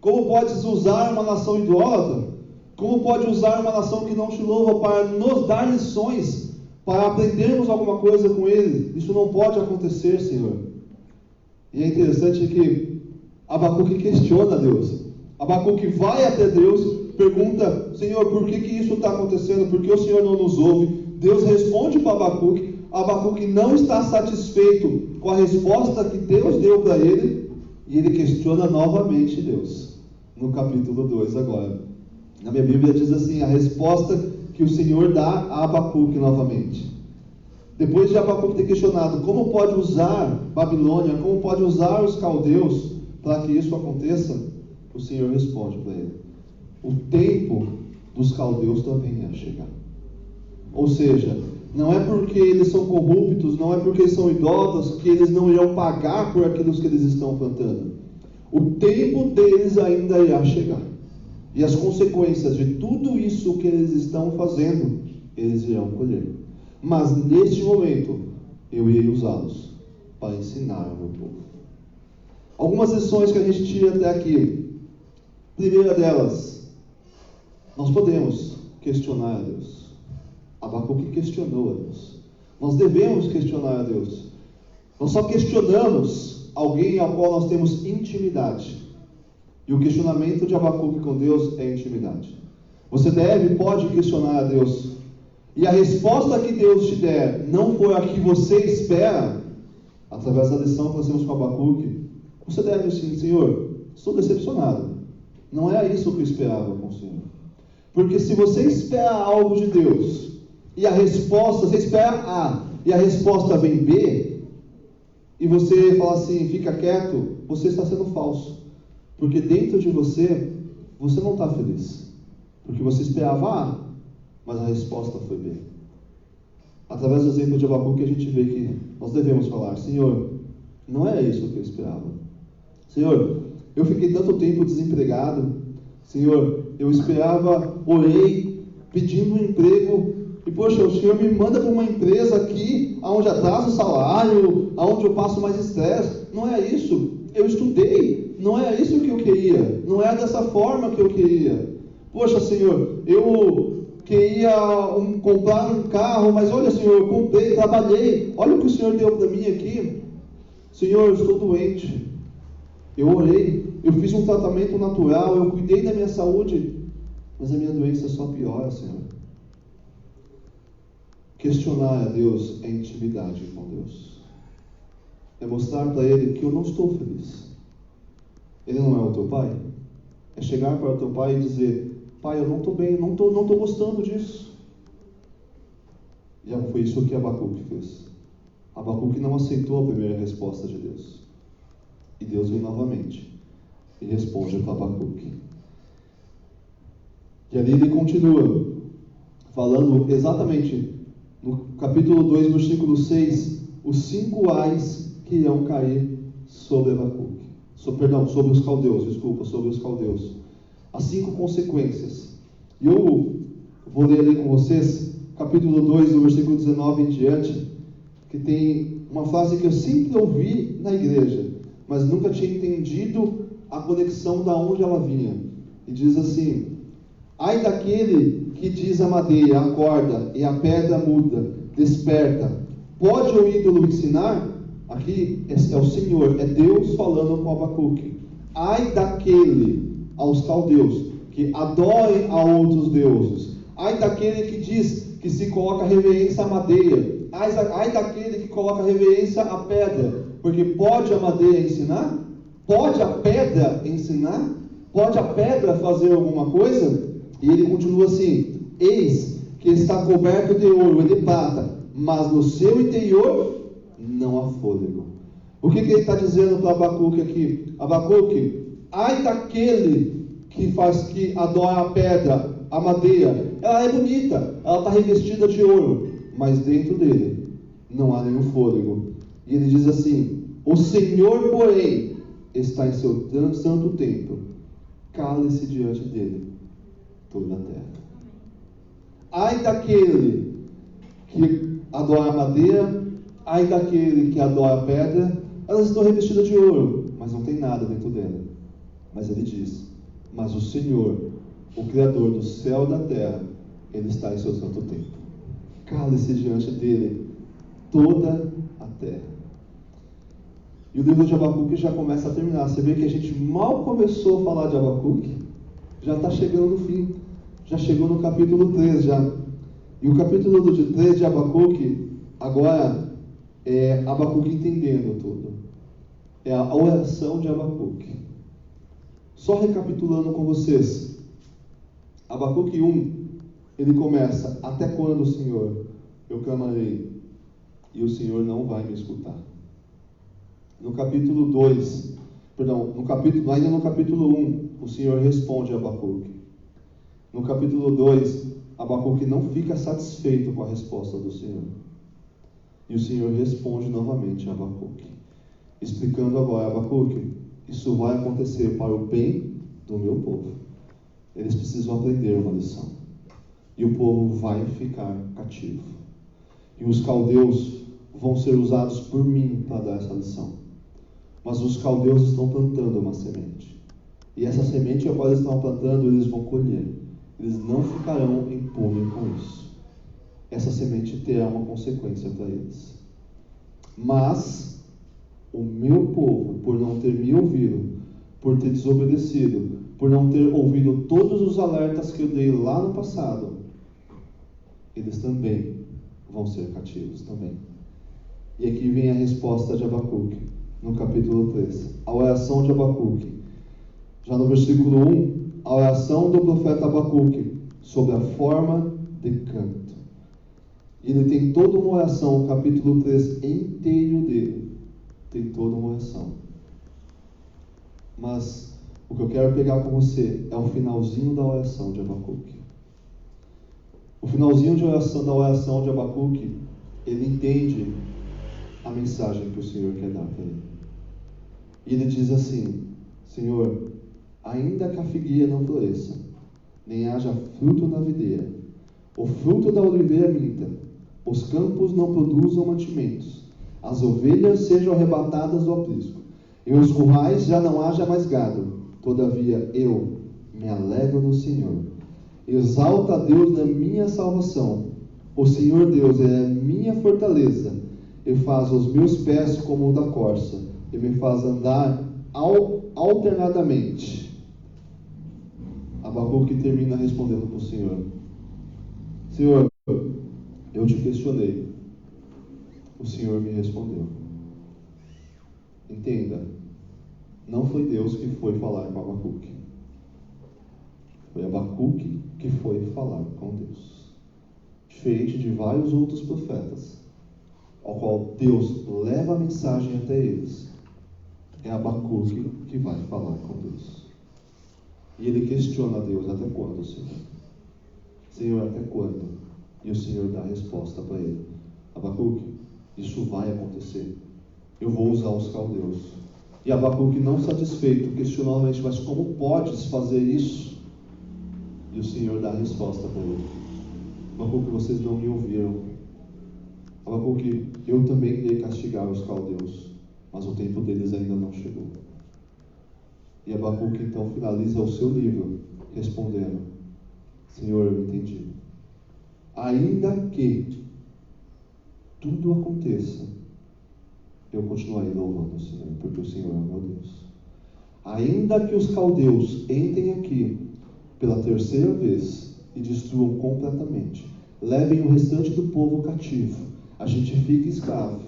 Como podes usar uma nação idólatra? Como pode usar uma nação que não te louva para nos dar lições, para aprendermos alguma coisa com Ele? Isso não pode acontecer, Senhor. E é interessante que Abacuque questiona Deus. Abacuque vai até Deus, pergunta: Senhor, por que isso está acontecendo? Por que o Senhor não nos ouve? Deus responde para Abacuque. Abacuque não está satisfeito com a resposta que Deus deu para ele, e ele questiona novamente Deus. No capítulo 2 agora. Na minha Bíblia diz assim, a resposta que o Senhor dá a Abacuque novamente. Depois de Abacuque ter questionado como pode usar Babilônia, como pode usar os caldeus para que isso aconteça, o Senhor responde para ele: o tempo dos caldeus também ia chegar. Ou seja, não é porque eles são corruptos, não é porque eles são idólatras que eles não irão pagar por aquilo que eles estão plantando. O tempo deles ainda irá chegar. E as consequências de tudo isso que eles estão fazendo, eles irão colher. Mas neste momento, eu irei usá-los para ensinar ao meu povo. Algumas lições que a gente tira até aqui. Primeira delas, nós podemos questionar a Deus. Abacuque questionou a Deus. Nós devemos questionar a Deus. Nós só questionamos alguém ao qual nós temos intimidade. E o questionamento de Abacuque com Deus é intimidade. Você pode questionar a Deus. E a resposta que Deus te der não for a que você espera, através da lição que nós temos com Abacuque, você deve sim: Senhor, estou decepcionado. Não é isso que eu esperava com o Senhor. Porque se você espera algo de Deus, e a resposta, você espera A, e a resposta vem B, e você fala assim, fica quieto, você está sendo falso. Porque dentro de você, você não está feliz. Porque você esperava A, mas a resposta foi B. Através do exemplo de Abacuque, a gente vê que nós devemos falar: Senhor, não é isso que eu esperava. Senhor, eu fiquei tanto tempo desempregado. Senhor, eu esperava, orei, pedindo um emprego, e poxa, o Senhor me manda para uma empresa aqui, onde atrasa o salário, onde eu passo mais estresse. Não é isso. Eu estudei, não é isso que eu queria, não é dessa forma que eu queria. Poxa, Senhor, eu queria comprar um carro, mas olha, Senhor, eu comprei, trabalhei, olha o que o Senhor deu para mim aqui. Senhor, eu estou doente, eu orei, eu fiz um tratamento natural, eu cuidei da minha saúde, mas a minha doença só piora, Senhor. Questionar a Deus é intimidade com Deus. É mostrar para Ele que eu não estou feliz. Ele não é o teu pai? É chegar para o teu pai e dizer: Pai, eu não estou bem, não estou gostando disso. E foi isso que Abacuque fez. Abacuque não aceitou a primeira resposta de Deus. E Deus vem novamente e responde para Abacuque. E ali ele continua falando exatamente no capítulo 2, versículo 6, os 5 ais que irão cair sobre Abacuque. Sobre os caldeus, sobre os caldeus. As 5 consequências. E eu vou ler ali com vocês, capítulo 2, do versículo 19 em diante, que tem uma frase que eu sempre ouvi na igreja, mas nunca tinha entendido a conexão da onde ela vinha. E diz assim: ai daquele que diz a madeira, acorda, e a pedra muda, desperta. Pode o ídolo ensinar? Aqui é o Senhor, é Deus falando com Abacuque. Ai daquele, aos caldeus, que adorem a outros deuses. Ai daquele que diz que se coloca reverência à madeira. Ai daquele que coloca reverência à pedra. Porque pode a madeira ensinar? Pode a pedra ensinar? Pode a pedra fazer alguma coisa? E ele continua assim: eis que está coberto de ouro e de prata, mas no seu interior não há fôlego. O que ele está dizendo para Abacuque aqui? Abacuque, ai daquele que adora a pedra, a madeira. Ela é bonita, ela está revestida de ouro, mas dentro dele não há nenhum fôlego. E ele diz assim: o Senhor, porém, está em seu santo templo, cale-se diante dele toda a terra. Ai daquele que adora a madeira, ai daquele que adora a pedra. Elas estão revestidas de ouro, mas não tem nada dentro dela. Mas ele diz: mas o Senhor, o Criador do céu e da terra, Ele está em seu santo templo. Cale-se diante dele toda a terra. E o livro de Abacuque já começa a terminar. Você vê que a gente mal começou a falar de Abacuque, já está chegando no fim. Já chegou no capítulo 3 já. E o capítulo 3 de Abacuque, agora, é Abacuque entendendo tudo. É a oração de Abacuque. Só recapitulando com vocês. Abacuque 1, ele começa: até quando, Senhor, eu clamarei, e o Senhor não vai me escutar? No capítulo 2, ainda no capítulo 1, o Senhor responde a Abacuque. No capítulo 2, Abacuque não fica satisfeito com a resposta do Senhor. E o Senhor responde novamente a Abacuque, explicando agora a Abacuque: isso vai acontecer para o bem do meu povo. Eles precisam aprender uma lição. E o povo vai ficar cativo. E os caldeus vão ser usados por mim para dar essa lição. Mas os caldeus estão plantando uma semente. E essa semente, agora eles estão plantando, eles vão colher. Eles não ficarão impunes com isso. Essa semente terá uma consequência para eles. Mas o meu povo, por não ter me ouvido, por ter desobedecido, por não ter ouvido todos os alertas que eu dei lá no passado, eles também vão ser cativos também. E aqui vem a resposta de Abacuque, no capítulo 3. A oração de Abacuque. Já no versículo 1, a oração do profeta Abacuque sobre a forma de canto. E ele tem toda uma oração, o capítulo 3 inteiro dele tem toda uma oração. Mas o que eu quero pegar com você é o finalzinho da oração de Abacuque. O finalzinho da oração de Abacuque, ele entende a mensagem que o Senhor quer dar para ele. E ele diz assim: Senhor, ainda que a figueira não floresça, nem haja fruto na videira, o fruto da oliveira minta, os campos não produzam mantimentos, as ovelhas sejam arrebatadas do aprisco, e os currais já não haja mais gado, todavia eu me alegro no Senhor. Exalta a Deus da minha salvação. O Senhor Deus é a minha fortaleza, e faz os meus pés como o da corça, e me faz andar alternadamente. Abacuque termina respondendo para o Senhor: Senhor, eu te questionei, o Senhor me respondeu. Entenda, não foi Deus que foi falar com Abacuque, foi Abacuque que foi falar com Deus. Diferente de vários outros profetas, ao qual Deus leva a mensagem até eles, é Abacuque que vai falar com Deus. E ele questiona a Deus: até quando, Senhor? Senhor, até quando? E o Senhor dá a resposta para ele: Abacuque, isso vai acontecer. Eu vou usar os caldeus. E Abacuque, não satisfeito, questionou novamente: mas como podes fazer isso? E o Senhor dá a resposta para ele: Abacuque, vocês não me ouviram. Abacuque, eu também irei castigar os caldeus, mas o tempo deles ainda não chegou. E Abacuque então finaliza o seu livro respondendo: Senhor, eu entendi. Ainda que tudo aconteça, eu continuarei louvando o Senhor, porque o Senhor é meu Deus. Ainda que os caldeus entrem aqui pela terceira vez e destruam completamente, levem o restante do povo cativo, a gente fica escravo,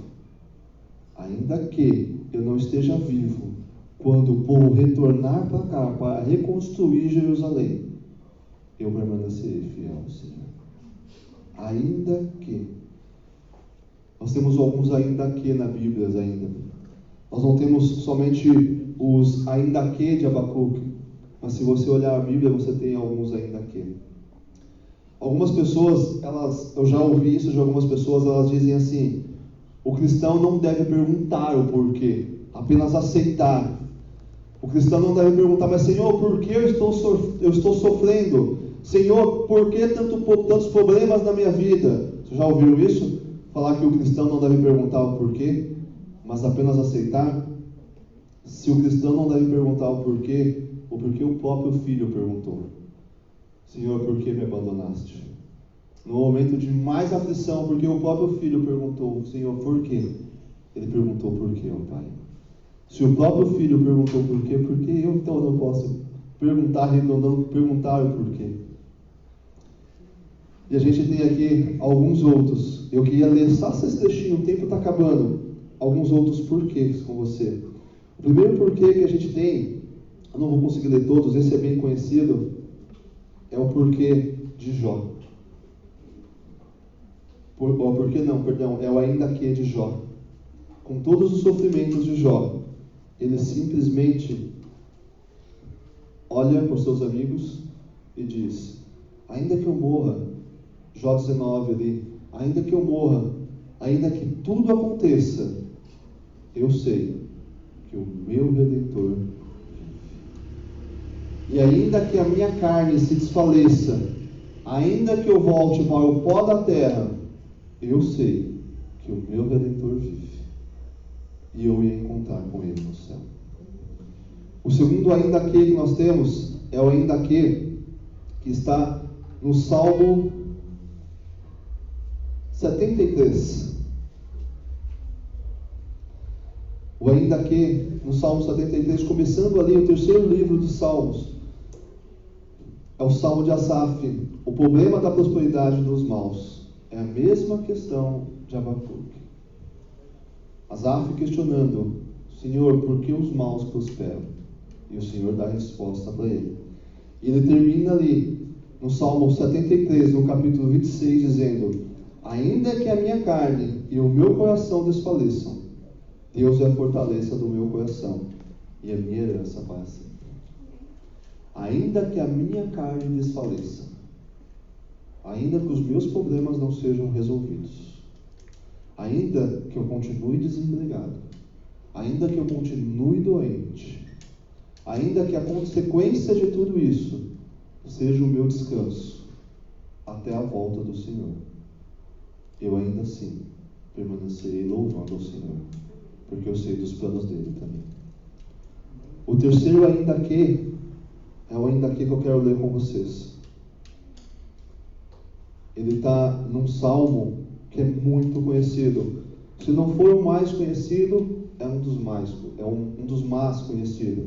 ainda que eu não esteja vivo quando o povo retornar para cá para reconstruir Jerusalém, eu permanecerei fiel ao Senhor. Ainda que. Nós temos alguns ainda que na Bíblia ainda. Nós não temos somente os ainda que de Abacuque, mas se você olhar a Bíblia, você tem alguns ainda que. Algumas pessoas, eu já ouvi isso de algumas pessoas, elas dizem assim: o cristão não deve perguntar o porquê, apenas aceitar. O cristão não deve perguntar: mas Senhor, por que eu estou sofrendo? Senhor, por que tantos problemas na minha vida? Vocês já ouviram isso? Falar que o cristão não deve perguntar o porquê, mas apenas aceitar? Se o cristão não deve perguntar o porquê, o porquê o próprio filho perguntou. Senhor, por que me abandonaste? No momento de mais aflição, porque o próprio filho perguntou, Senhor, por quê? Ele perguntou por quê, ó Pai? Se o próprio filho perguntou por quê eu então não posso perguntar o porquê? E a gente tem aqui alguns outros. Eu queria ler só esse trechinho, o tempo está acabando. Alguns outros porquês com você. O primeiro porquê que a gente tem, eu não vou conseguir ler todos, esse é bem conhecido, é o porquê de Jó. É o ainda que de Jó. Com todos os sofrimentos de Jó, ele simplesmente olha para os seus amigos e diz, ainda que eu morra, Jó 19 ali, ainda que eu morra, ainda que tudo aconteça, eu sei que o meu Redentor vive. E ainda que a minha carne se desfaleça, ainda que eu volte para o pó da terra, eu sei que o meu Redentor vive. E eu ia encontrar com ele no céu. O segundo ainda que nós temos é o ainda que está no Salmo 73. O ainda que, no Salmo 73, começando ali o terceiro livro dos Salmos, é o Salmo de Asaf, o problema da prosperidade dos maus. É a mesma questão de Abacuque. Asaf questionando, Senhor, por que os maus prosperam? E o Senhor dá a resposta para ele. E ele termina ali, no Salmo 73, no capítulo 26, dizendo, ainda que a minha carne e o meu coração desfaleçam, Deus é a fortaleza do meu coração e a minha herança para sempre. Ainda que a minha carne desfaleça, ainda que os meus problemas não sejam resolvidos, ainda que eu continue desempregado, ainda que eu continue doente, ainda que a consequência de tudo isso seja o meu descanso até a volta do Senhor, eu ainda assim permanecerei louvando ao Senhor, porque eu sei dos planos dele também. O terceiro ainda que é o ainda que eu quero ler com vocês. Ele está num salmo que é muito conhecido. Se não for o mais conhecido, é um dos mais conhecidos.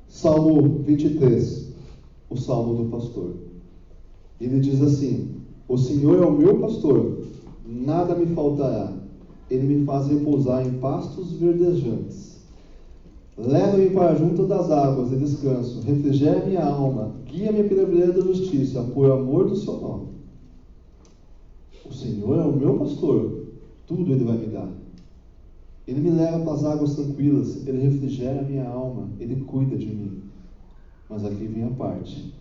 Salmo 23, o salmo do pastor. Ele diz assim, o Senhor é o meu pastor, nada me faltará. Ele me faz repousar em pastos verdejantes. Leva-me para junto das águas de descanso, refrigera minha alma, guia-me pela vereda da justiça, por amor do seu nome. O Senhor é o meu pastor, tudo Ele vai me dar. Ele me leva para as águas tranquilas, Ele refrigera a minha alma, Ele cuida de mim. Mas aqui vem a parte.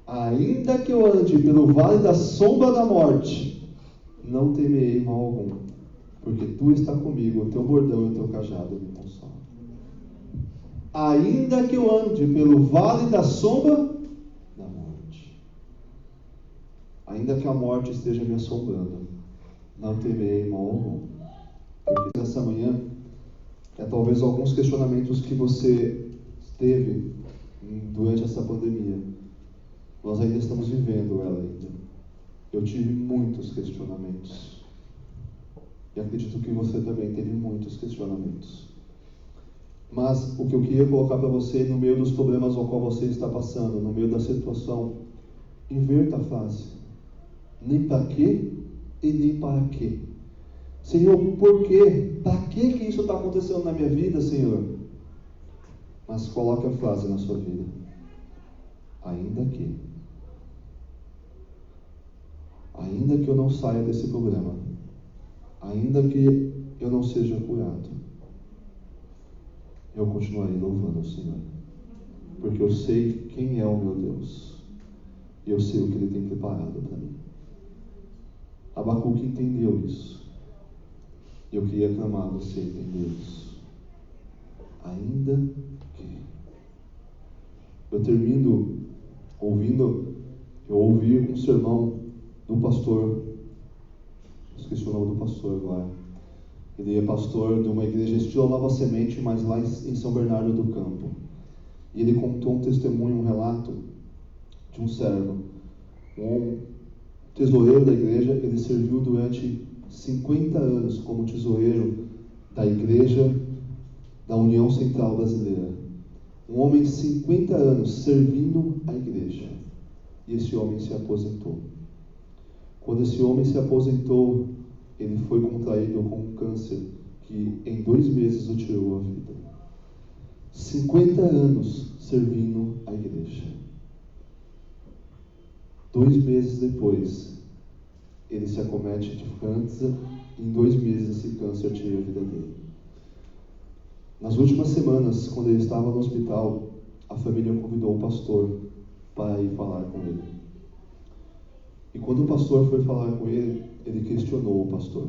Ainda que eu ande pelo vale da sombra da morte, não temerei mal algum, porque Tu está comigo, o Teu bordão e o Teu cajado me consolam. Ainda que eu ande pelo vale da sombra da morte, ainda que a morte esteja me assombrando, não temerei mal algum. Porque nessa manhã, talvez alguns questionamentos que você teve durante essa pandemia, nós ainda estamos vivendo ela ainda. Eu tive muitos questionamentos. E acredito que você também teve muitos questionamentos. Mas o que eu queria colocar para você, no meio dos problemas ao qual você está passando, no meio da situação, inverta a frase. Nem para quê e nem para quê. Senhor, por quê? Para que isso está acontecendo na minha vida, Senhor? Mas coloque a frase na sua vida. Ainda que eu não saia desse problema, ainda que eu não seja curado, eu continuarei louvando o Senhor, porque eu sei quem é o meu Deus, e eu sei o que Ele tem preparado para mim. Abacuque entendeu isso, e eu queria clamar você entender isso. Ainda que. Eu termino eu ouvi um sermão do pastor, esqueci o nome do pastor agora. Ele é pastor de uma igreja estilo Nova Semente, mas lá em São Bernardo do Campo. E ele contou um testemunho, um relato de um servo. Um tesoureiro da igreja, ele serviu durante 50 anos como tesoureiro da igreja da União Central Brasileira. Um homem de 50 anos servindo a igreja. E esse homem se aposentou. Quando esse homem se aposentou, ele foi contraído com um câncer que em 2 meses o tirou a vida. 50 anos servindo a igreja. 2 meses depois, ele se acomete de câncer e em 2 meses esse câncer tira a vida dele. Nas últimas semanas, quando ele estava no hospital, a família convidou o pastor para ir falar com ele. E quando o pastor foi falar com ele, ele questionou o pastor.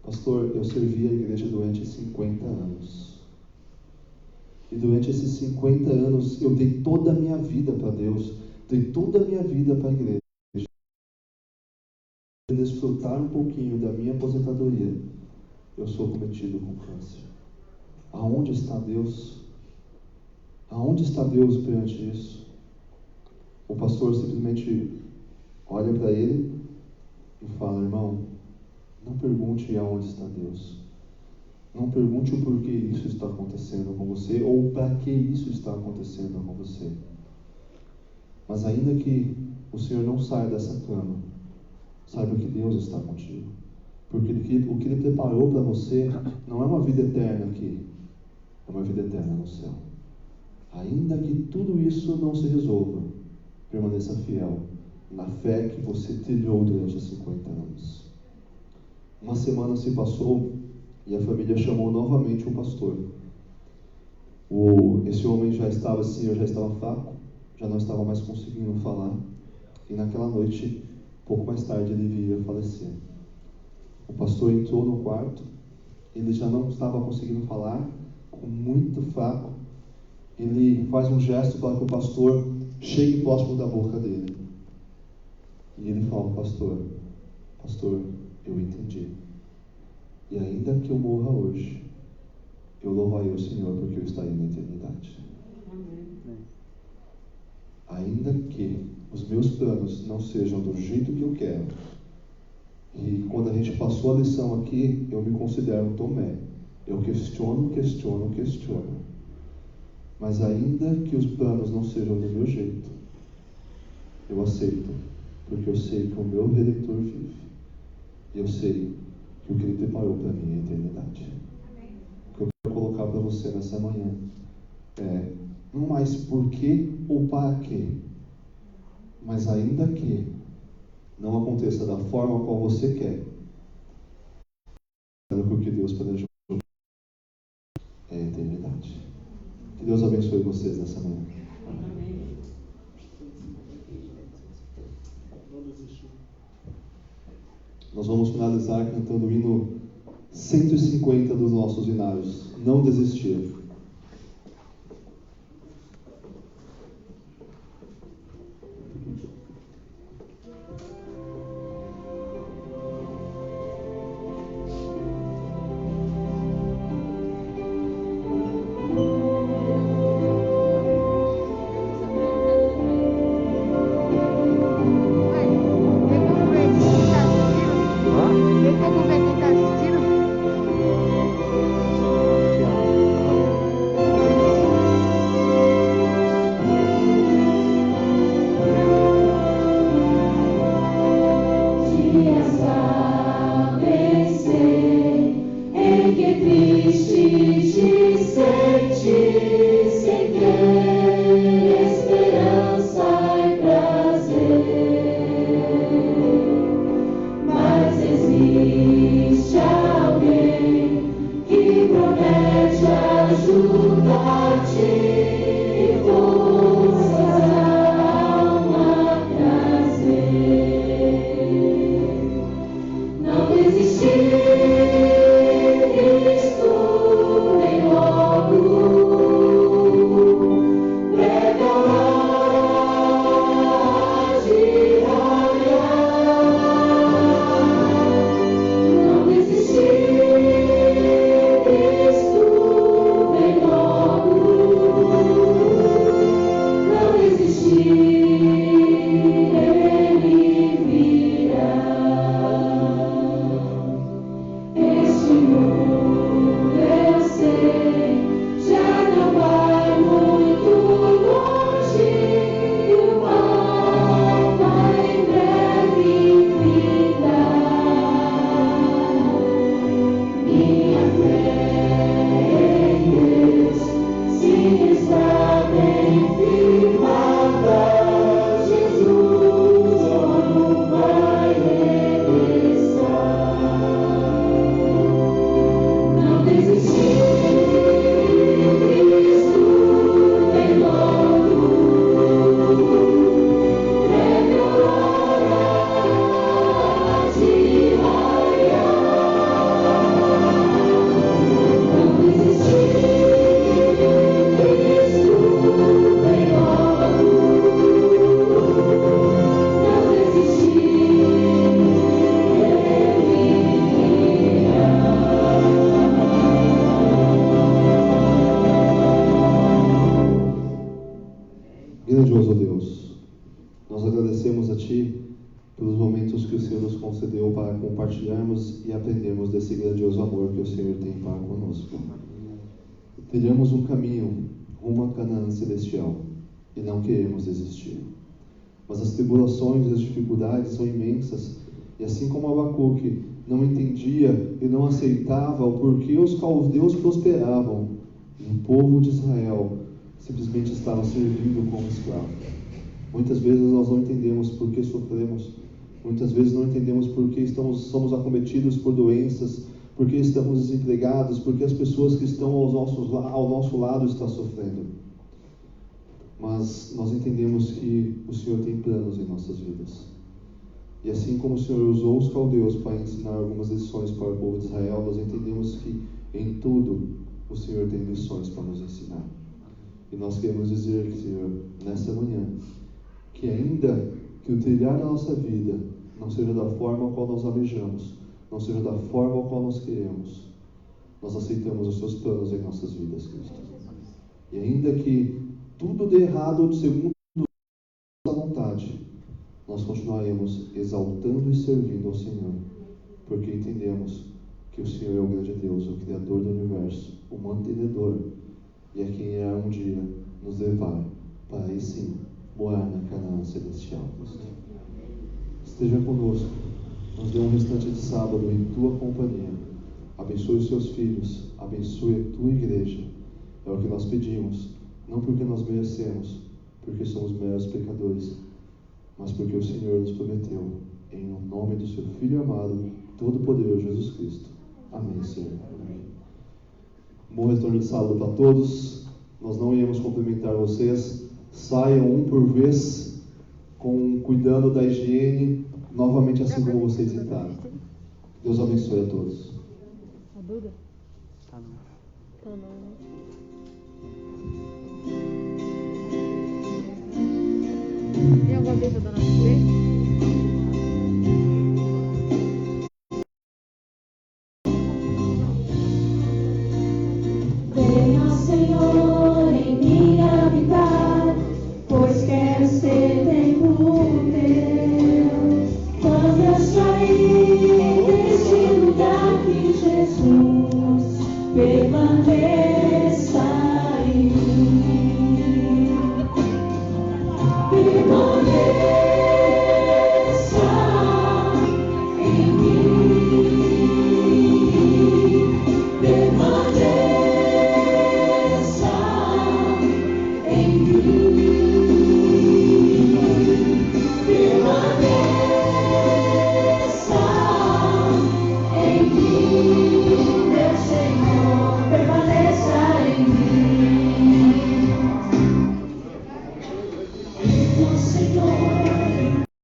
Pastor, eu servi a igreja durante 50 anos. E durante esses 50 anos, eu dei toda a minha vida para Deus, dei toda a minha vida para a igreja. Desfrutar um pouquinho da minha aposentadoria, eu sou cometido com câncer. Aonde está Deus? Aonde está Deus perante isso? O pastor simplesmente olha para ele e fala: irmão, não pergunte aonde está Deus. Não pergunte o porquê isso está acontecendo com você ou para que isso está acontecendo com você. Mas ainda que o Senhor não saia dessa cama, saiba que Deus está contigo. Porque o que Ele preparou para você não é uma vida eterna aqui, é uma vida eterna no céu. Ainda que tudo isso não se resolva, permaneça fiel na fé que você trilhou durante os 50 anos. Uma semana se passou e a família chamou novamente o pastor. Esse homem já estava fraco, já não estava mais conseguindo falar. E naquela noite, pouco mais tarde, ele viria falecer. O pastor entrou no quarto, ele já não estava conseguindo falar, muito fraco. Ele faz um gesto para que o pastor chegue próximo da boca dele. E ele fala: pastor, eu entendi. E ainda que eu morra hoje, eu louvarei o Senhor porque eu estarei na eternidade. Amém. Ainda que os meus planos não sejam do jeito que eu quero. E quando a gente passou a lição aqui, eu me considero Tomé. Eu questiono. Mas ainda que os planos não sejam do meu jeito, eu aceito, porque eu sei que o meu Redentor vive. E eu sei que o que Ele preparou para mim é a eternidade. Amém. O que eu quero colocar para você nessa manhã é não mais por quê ou para quê, mas ainda que não aconteça da forma qual você quer, porque Deus planejou é a eternidade. Que Deus abençoe vocês nessa manhã. Amém. Nós vamos finalizar cantando o hino 150 dos nossos hinários. Não desistir. Cristo, vem logo. agradecemos a Ti pelos momentos que o Senhor nos concedeu para compartilharmos e aprendermos desse grandioso amor que o Senhor tem para conosco. Trilhamos um caminho rumo a Canaã celestial e não queremos desistir. Mas as tribulações e as dificuldades são imensas, e assim como Abacuque não entendia e não aceitava o porquê os caldeus prosperavam, e o povo de Israel simplesmente estava servindo como escravo. Muitas vezes nós não entendemos por que sofremos, muitas vezes não entendemos por que somos acometidos por doenças, por que estamos desempregados, por que as pessoas que estão ao nosso lado estão sofrendo. Mas nós entendemos que o Senhor tem planos em nossas vidas. E assim como o Senhor usou os caldeus para ensinar algumas lições para o povo de Israel, nós entendemos que em tudo o Senhor tem lições para nos ensinar. E nós queremos dizer, Senhor, nessa manhã, que ainda que o trilhar da nossa vida não seja da forma a qual nós almejamos, não seja da forma a qual nós queremos, nós aceitamos os Seus planos em nossas vidas, Cristo. E ainda que tudo dê errado segundo a nossa vontade, nós continuaremos exaltando e servindo ao Senhor, porque entendemos que o Senhor é o grande Deus, o Criador do Universo, o mantenedor, e é quem irá um dia nos levar para aí sim morar na Canaã celestial. Esteja conosco, nos dê um restante de sábado em Tua companhia. Abençoe os Seus filhos, abençoe a Tua igreja. É o que nós pedimos, não porque nós merecemos, porque somos meros pecadores, mas porque o Senhor nos prometeu, em nome do Seu Filho amado, todo-poderoso Jesus Cristo. Amém, Senhor. Amém. Bom retorno de sábado para todos. Nós não iremos cumprimentar vocês. Saiam um por vez, cuidando da higiene, novamente assim como vocês entraram. Deus abençoe a todos. A Duda? Tá não, né? Tem alguma coisa da nossa igreja? Venha, Senhor, em mim habitar, pois quero ser templo teu. Quando eu sair deste lugar que Jesus permanece.